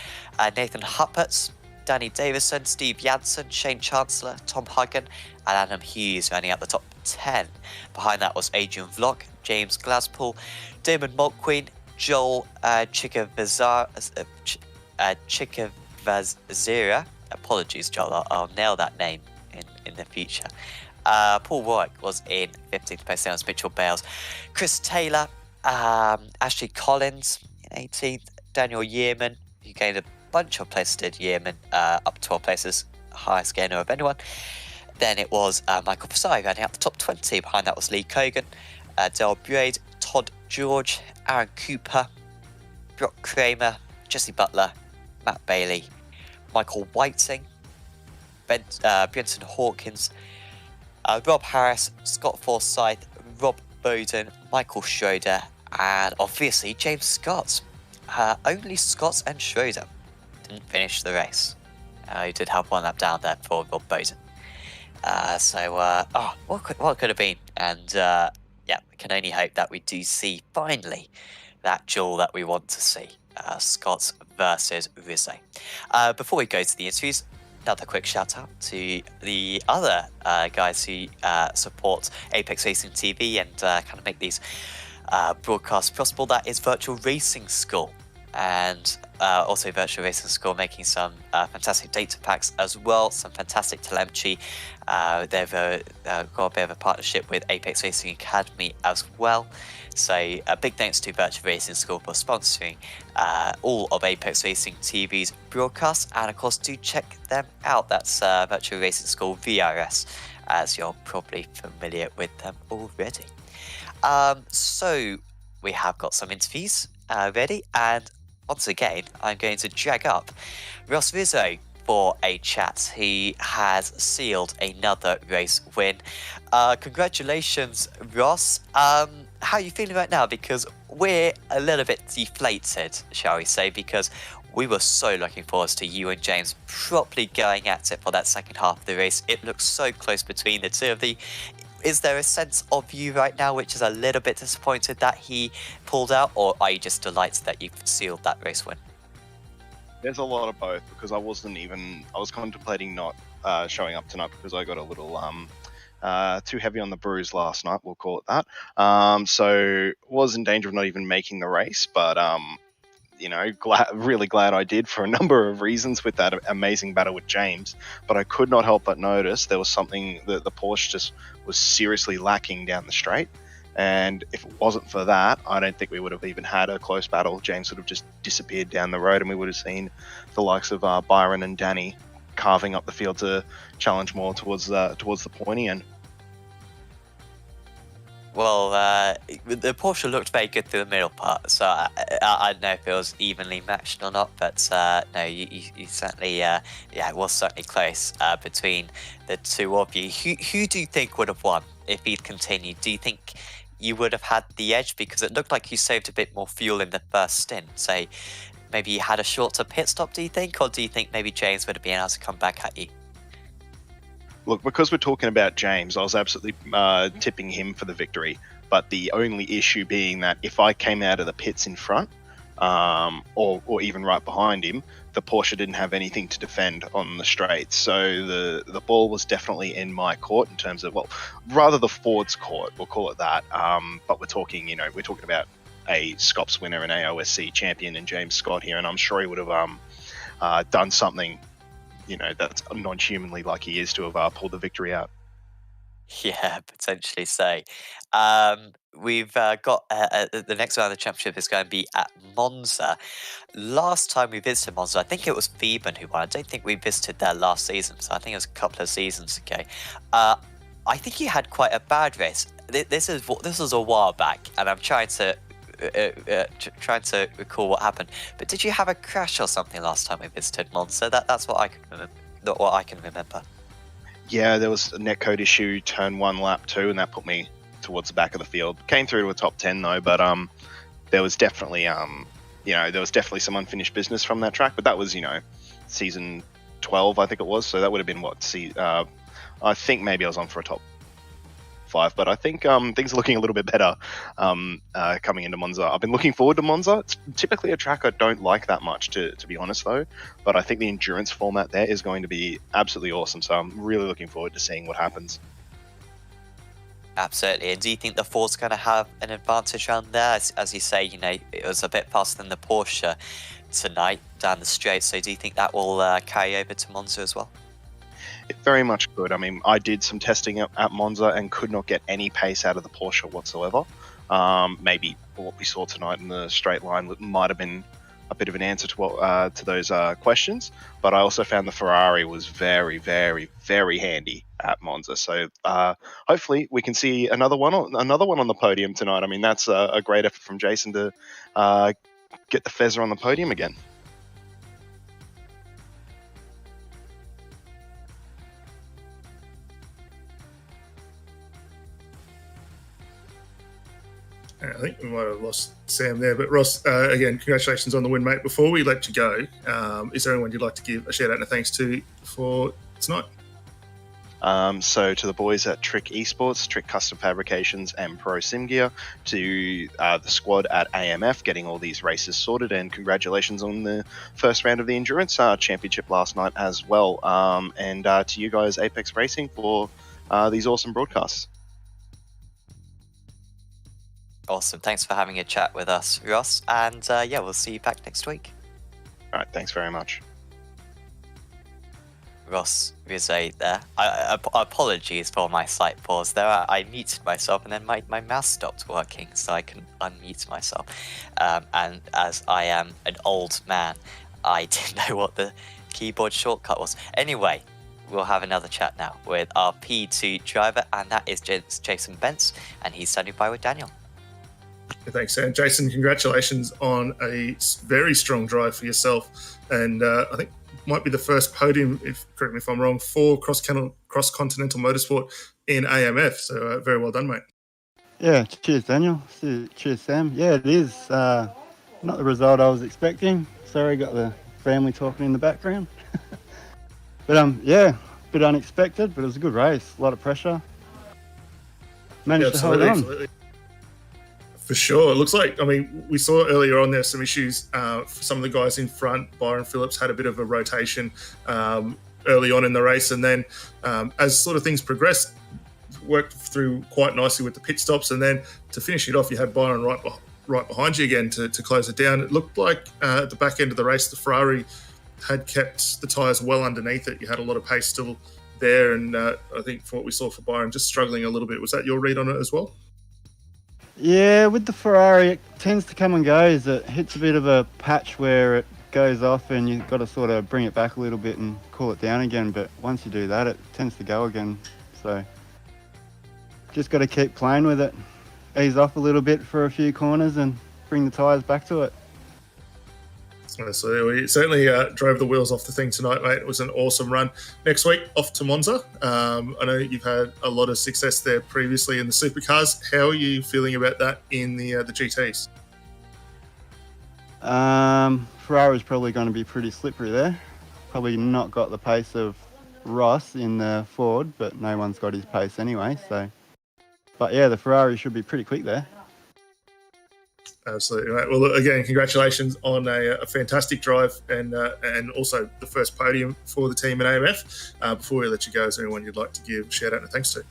Nathan Huppertz, Danny Davison, Steve Janssen, Shane Chancellor, Tom Huggan, and Adam Hughes running at the top 10. Behind that was Adrian Vlog, James Glaspool, Damon Maltqueen, Joel Chikavazira. Apologies, Joel, I'll nail that name in the future. Paul Warwick was in 15th place. There was Mitchell Bales, Chris Taylor, Ashley Collins in 18th, Daniel Yearman, who gained a bunch of places, did Yearman, up 12 places, highest gainer of anyone. Then it was Michael Fasai running out the top 20. Behind that was Lee Cogan, Del Braid, Todd George, Aaron Cooper, Brock Kramer, Jesse Butler, Matt Bailey, Michael Whiting, Brenton Hawkins, Rob Harris, Scott Forsyth, Rob Bowden, Michael Schroeder, and obviously James Scott. Only Scott and Schroeder didn't finish the race. He did have one lap down there for Rob Bowden. What could have been? And yeah, we can only hope that we do see finally that duel that we want to see. Scott versus Rizzo. Before we go to the interviews, another quick shout out to the other guys who support Apex Racing TV and kind of make these broadcasts possible. That is Virtual Racing School, and also Virtual Racing School making some fantastic data packs as well, some fantastic telemetry. They've got a bit of a partnership with Apex Racing Academy as well. So a big thanks to Virtual Racing School for sponsoring all of Apex Racing TV's broadcasts, and of course do check them out. That's Virtual Racing School VRS, as you're probably familiar with them already. So we have got some interviews ready, and once again I'm going to drag up Ross Rizzo for a chat. He has sealed another race win. Congratulations, Ross. How are you feeling right now? Because we're a little bit deflated, shall we say, because we were so looking forward to you and James properly going at it for that second half of the race. It looks so close between the two of you. Is there a sense of you right now which is a little bit disappointed that he pulled out, or are you just delighted that you've sealed that race win? There's a lot of both, because I was contemplating not showing up tonight because I got a little too heavy on the bruise last night, we'll call it that. So was in danger of not even making the race, but really glad I did for a number of reasons with that amazing battle with James. But I could not help but notice there was something that the Porsche just was seriously lacking down the straight. And if it wasn't for that, I don't think we would have even had a close battle. James would have just disappeared down the road, and we would have seen the likes of Byron and Danny carving up the field to challenge more towards the pointy end. Well, the Porsche looked very good through the middle part, so I don't know if it was evenly matched or not, but no, you certainly, it was certainly close between the two of you. Who do you think would have won if he'd continued? Do you think you would have had the edge? Because it looked like you saved a bit more fuel in the first stint, so maybe you had a shorter pit stop, do you think? Or do you think maybe James would have been able to come back at you? Look, because we're talking about James, I was absolutely tipping him for the victory. But the only issue being that if I came out of the pits in front, or even right behind him, the Porsche didn't have anything to defend on the straights. So the ball was definitely in my court in terms of, well, rather the Ford's court, we'll call it that. But we're talking about a Scops winner, an AOSC champion, and James Scott here, and I'm sure he would have done something, that's non-humanly like he is to have pulled the victory out. Yeah, potentially so. We've got the next round of the championship is going to be at Monza. Last time we visited Monza, I think it was Phoeben who won. I don't think we visited there last season, so I think it was a couple of seasons ago. I think he had quite a bad race. This was a while back, and I'm trying to recall what happened. But did you have a crash or something last time we visited Monza? That's what I can remember. Not what I can remember. Yeah, there was a netcode issue, turn 1, lap 2, and that put me towards the back of the field. Came through to a top 10 though, but there was definitely some unfinished business from that track. But that was season 12, I think it was. So that would have been I think maybe I was on for a top 5, but I think things are looking a little bit better coming into Monza. I've been looking forward to Monza. It's typically a track I don't like that much, to be honest, though. But I think the endurance format there is going to be absolutely awesome. So I'm really looking forward to seeing what happens. Absolutely. And do you think the Ford's going to have an advantage around there? As you say, it was a bit faster than the Porsche tonight down the straight. So do you think that will carry over to Monza as well? It very much could. I mean, I did some testing at Monza and could not get any pace out of the Porsche whatsoever. Maybe what we saw tonight in the straight line might have been a bit of an answer to those questions. But I also found the Ferrari was very, very, very handy at Monza. So hopefully we can see another one on the podium tonight. I mean, that's a great effort from Jason to get the Fezzer on the podium again. I think we might have lost Sam there, but Ross, again, congratulations on the win, mate. Before we let you go, is there anyone you'd like to give a shout out and a thanks to for tonight? So to the boys at Trick Esports, Trick Custom Fabrications, and Pro Sim Gear, to the squad at AMF getting all these races sorted, and congratulations on the first round of the Endurance Championship last night as well. And to you guys, Apex Racing, for these awesome broadcasts. Awesome. Thanks for having a chat with us, Ross. And we'll see you back next week. All right. Thanks very much. Ross Rizzo there. Apologies for my slight pause there. I muted myself and then my mouse stopped working, so I can unmute myself. And as I am an old man, I didn't know what the keyboard shortcut was. Anyway, we'll have another chat now with our P2 driver, and that is Jason Bentz, and he's standing by with Daniel. Thanks, Sam. Jason, congratulations on a very strong drive for yourself. And I think might be the first podium, correct me if I'm wrong, for cross-continental motorsport in AMF. So very well done, mate. Yeah, cheers, Daniel. Cheers, Sam. Yeah, it is not the result I was expecting. Sorry, got the family talking in the background. But a bit unexpected, but it was a good race. A lot of pressure. Managed to hold on. Absolutely. For sure. It looks like, we saw earlier on there's some issues for some of the guys in front. Byron Phillips had a bit of a rotation early on in the race. And then as sort of things progressed, worked through quite nicely with the pit stops. And then to finish it off, you had Byron right behind you again to close it down. It looked like at the back end of the race, the Ferrari had kept the tyres well underneath it. You had a lot of pace still there. And I think for what we saw for Byron, just struggling a little bit. Was that your read on it as well? Yeah, with the Ferrari, it tends to come and go. It hits a bit of a patch where it goes off and you've got to sort of bring it back a little bit and cool it down again. But once you do that, it tends to go again. So just got to keep playing with it. Ease off a little bit for a few corners and bring the tyres back to it. So we certainly drove the wheels off the thing tonight, mate. It was an awesome run. Next week, off to Monza. I know you've had a lot of success there previously in the supercars. How are you feeling about that in the GTs? Ferrari's probably going to be pretty slippery there. Probably not got the pace of Ross in the Ford, but no one's got his pace anyway. But yeah, the Ferrari should be pretty quick there. Absolutely, right. Well, again, congratulations on a fantastic drive and also the first podium for the team at AMF. Before we let you go, is there anyone you'd like to give a shout out and thanks to?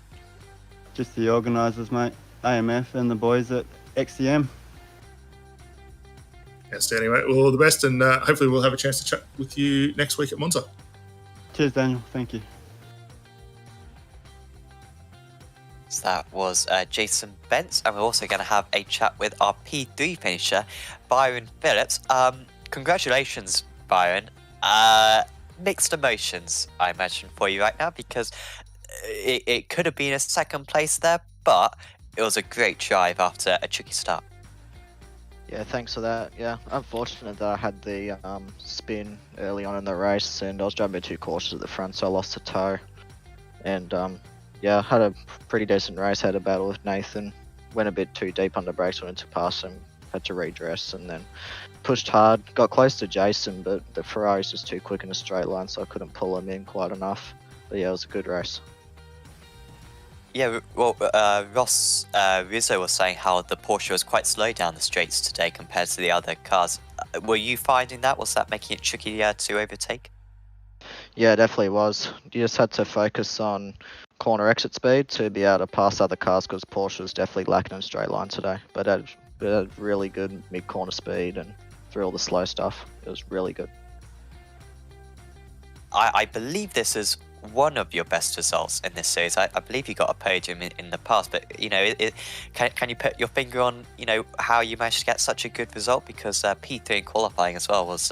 Just the organisers, mate, AMF and the boys at XCM. Outstanding, mate. Well, all the best, and hopefully we'll have a chance to chat with you next week at Monza. Cheers, Daniel. Thank you. that was Jason Bent, and we're also going to have a chat with our P3 finisher, Byron Phillips. Congratulations, Byron. Mixed emotions, I imagine, for you right now, because it could have been a second place there, but it was a great drive after a tricky start. Yeah, thanks for that. Yeah, unfortunate that I had the spin early on in the race, and I was driving a bit too cautious at the front, so I lost the toe. And yeah, I had a pretty decent race, had a battle with Nathan, went a bit too deep on the brakes, wanted to pass him, had to redress, and then pushed hard, got close to Jason, but the Ferrari's just too quick in a straight line, so I couldn't pull him in quite enough. But yeah, it was a good race. Yeah, well, Ross Rizzo was saying how the Porsche was quite slow down the straights today compared to the other cars. Were you finding that? Was that making it tricky to overtake? Yeah, it definitely was. You just had to focus on corner exit speed to be able to pass other cars, because Porsche was definitely lacking in straight line today. But it had really good mid-corner speed, and through all the slow stuff, it was really good. I believe this is one of your best results in this series. I believe you got a podium in the past, but can you put your finger on how you managed to get such a good result? Because P3 in qualifying as well was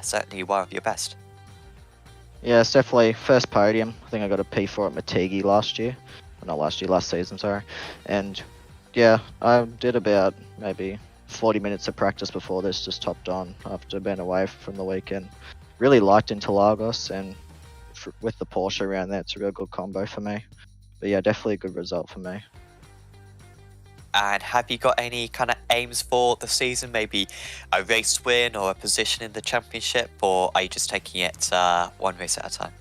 certainly one of your best. Yeah, it's definitely first podium. I think I got a P4 at Matigi last season, sorry. And yeah, I did about maybe 40 minutes of practice before this, just topped on after being away from the weekend. Really liked Interlagos, and with the Porsche around there, it's a real good combo for me. But yeah, definitely a good result for me. And have you got any kind of aims for the season? Maybe a race win or a position in the championship, or are you just taking it one race at a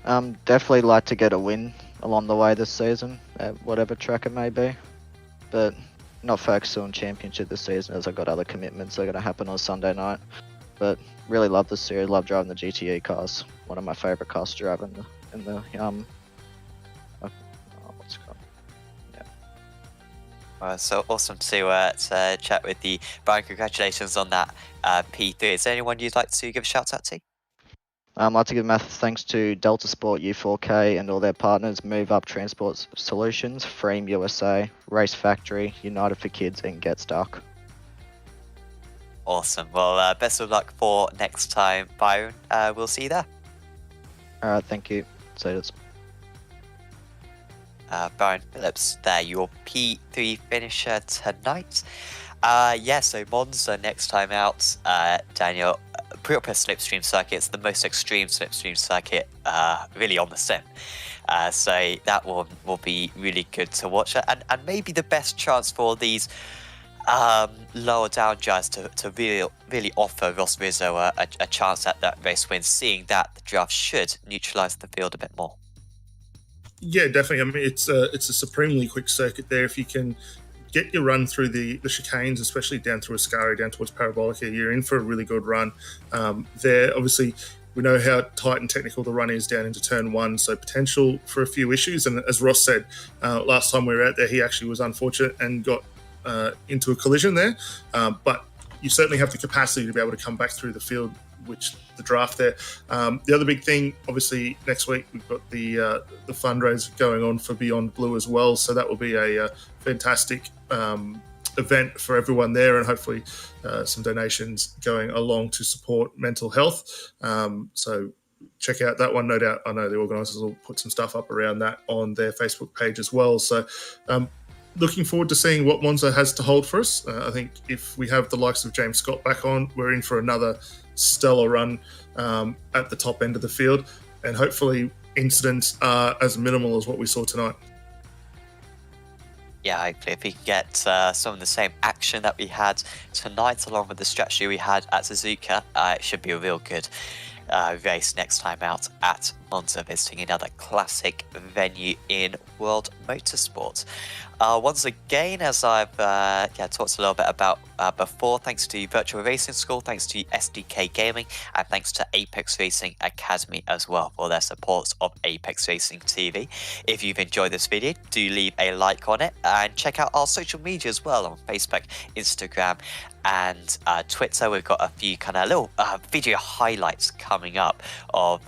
time? Definitely like to get a win along the way this season, at whatever track it may be. But not focused on championship this season, as I've got other commitments that are going to happen on Sunday night. But really love the series, love driving the GTE cars. One of my favourite cars to drive in the what's it called? Yeah. So awesome to chat with you, Brian. Congratulations on that P3. Is there anyone you'd like to give a shout out to? I'd like to give massive thanks to Delta Sport U4K and all their partners, Move Up Transport Solutions, Freem USA, Race Factory, United for Kids, and Get Stuck. Awesome. Well, best of luck for next time, Byron. We'll see you there. All right, thank you. See you. Byron Phillips there, your P3 finisher tonight. So Monza next time out. Daniel, proper slipstream circuit. It's the most extreme slipstream circuit really on the sim. So that one will be really good to watch. And maybe the best chance for these lower down drives to really offer Ross Rizzo a chance at that race win, seeing that the draft should neutralise the field a bit more. Yeah, definitely. I mean, it's a supremely quick circuit there. If you can get your run through the chicanes, especially down through Ascari, down towards Parabolica, you're in for a really good run. There, obviously, we know how tight and technical the run is down into turn one, so potential for a few issues. And as Ross said, last time we were out there, he actually was unfortunate and got into a collision there. But you certainly have the capacity to be able to come back through the field, which the draft there. The other big thing, obviously, next week we've got the fundraiser going on for Beyond Blue as well. So that will be a fantastic event for everyone there, and hopefully some donations going along to support mental health. So check out that one. No doubt, I know the organisers will put some stuff up around that on their Facebook page as well. So looking forward to seeing what Monza has to hold for us. I think if we have the likes of James Scott back on, we're in for another stellar run at the top end of the field, and hopefully incidents are as minimal as what we saw tonight. Yeah, hopefully if we can get some of the same action that we had tonight, along with the strategy we had at Suzuka, it should be a real good race next time out at Monza, visiting another classic venue in World Motorsport. Once again, as I've talked a little bit about before, thanks to Virtual Racing School, thanks to SDK Gaming, and thanks to Apex Racing Academy as well for their support of Apex Racing TV. If you've enjoyed this video, do leave a like on it, and check out our social media as well on Facebook, Instagram, and Twitter. We've got a few kind of little video highlights coming up of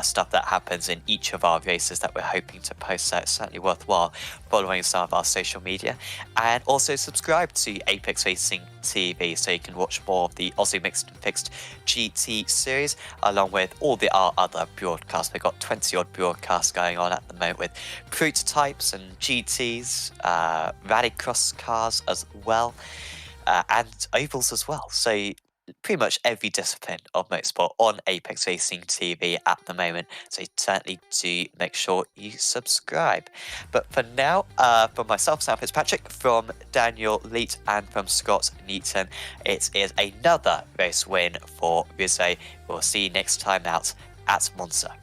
stuff that happens in each of our races that we're hoping to post. So it's certainly worthwhile following some of our social media, and also subscribe to Apex Racing TV so you can watch more of the Aussie Mixed and Fixed GT Series along with all our other broadcasts. We've got 20 odd broadcasts going on at the moment with prototypes and GTs, rallycross cars as well, and ovals as well. So pretty much every discipline of motorsport on Apex Racing TV at the moment. So certainly do make sure you subscribe. But for now, from myself, Sam Fitzpatrick, from Daniel Leet, and from Scott Newton, it is another race win for Rizzo. We'll see you next time out at Monza.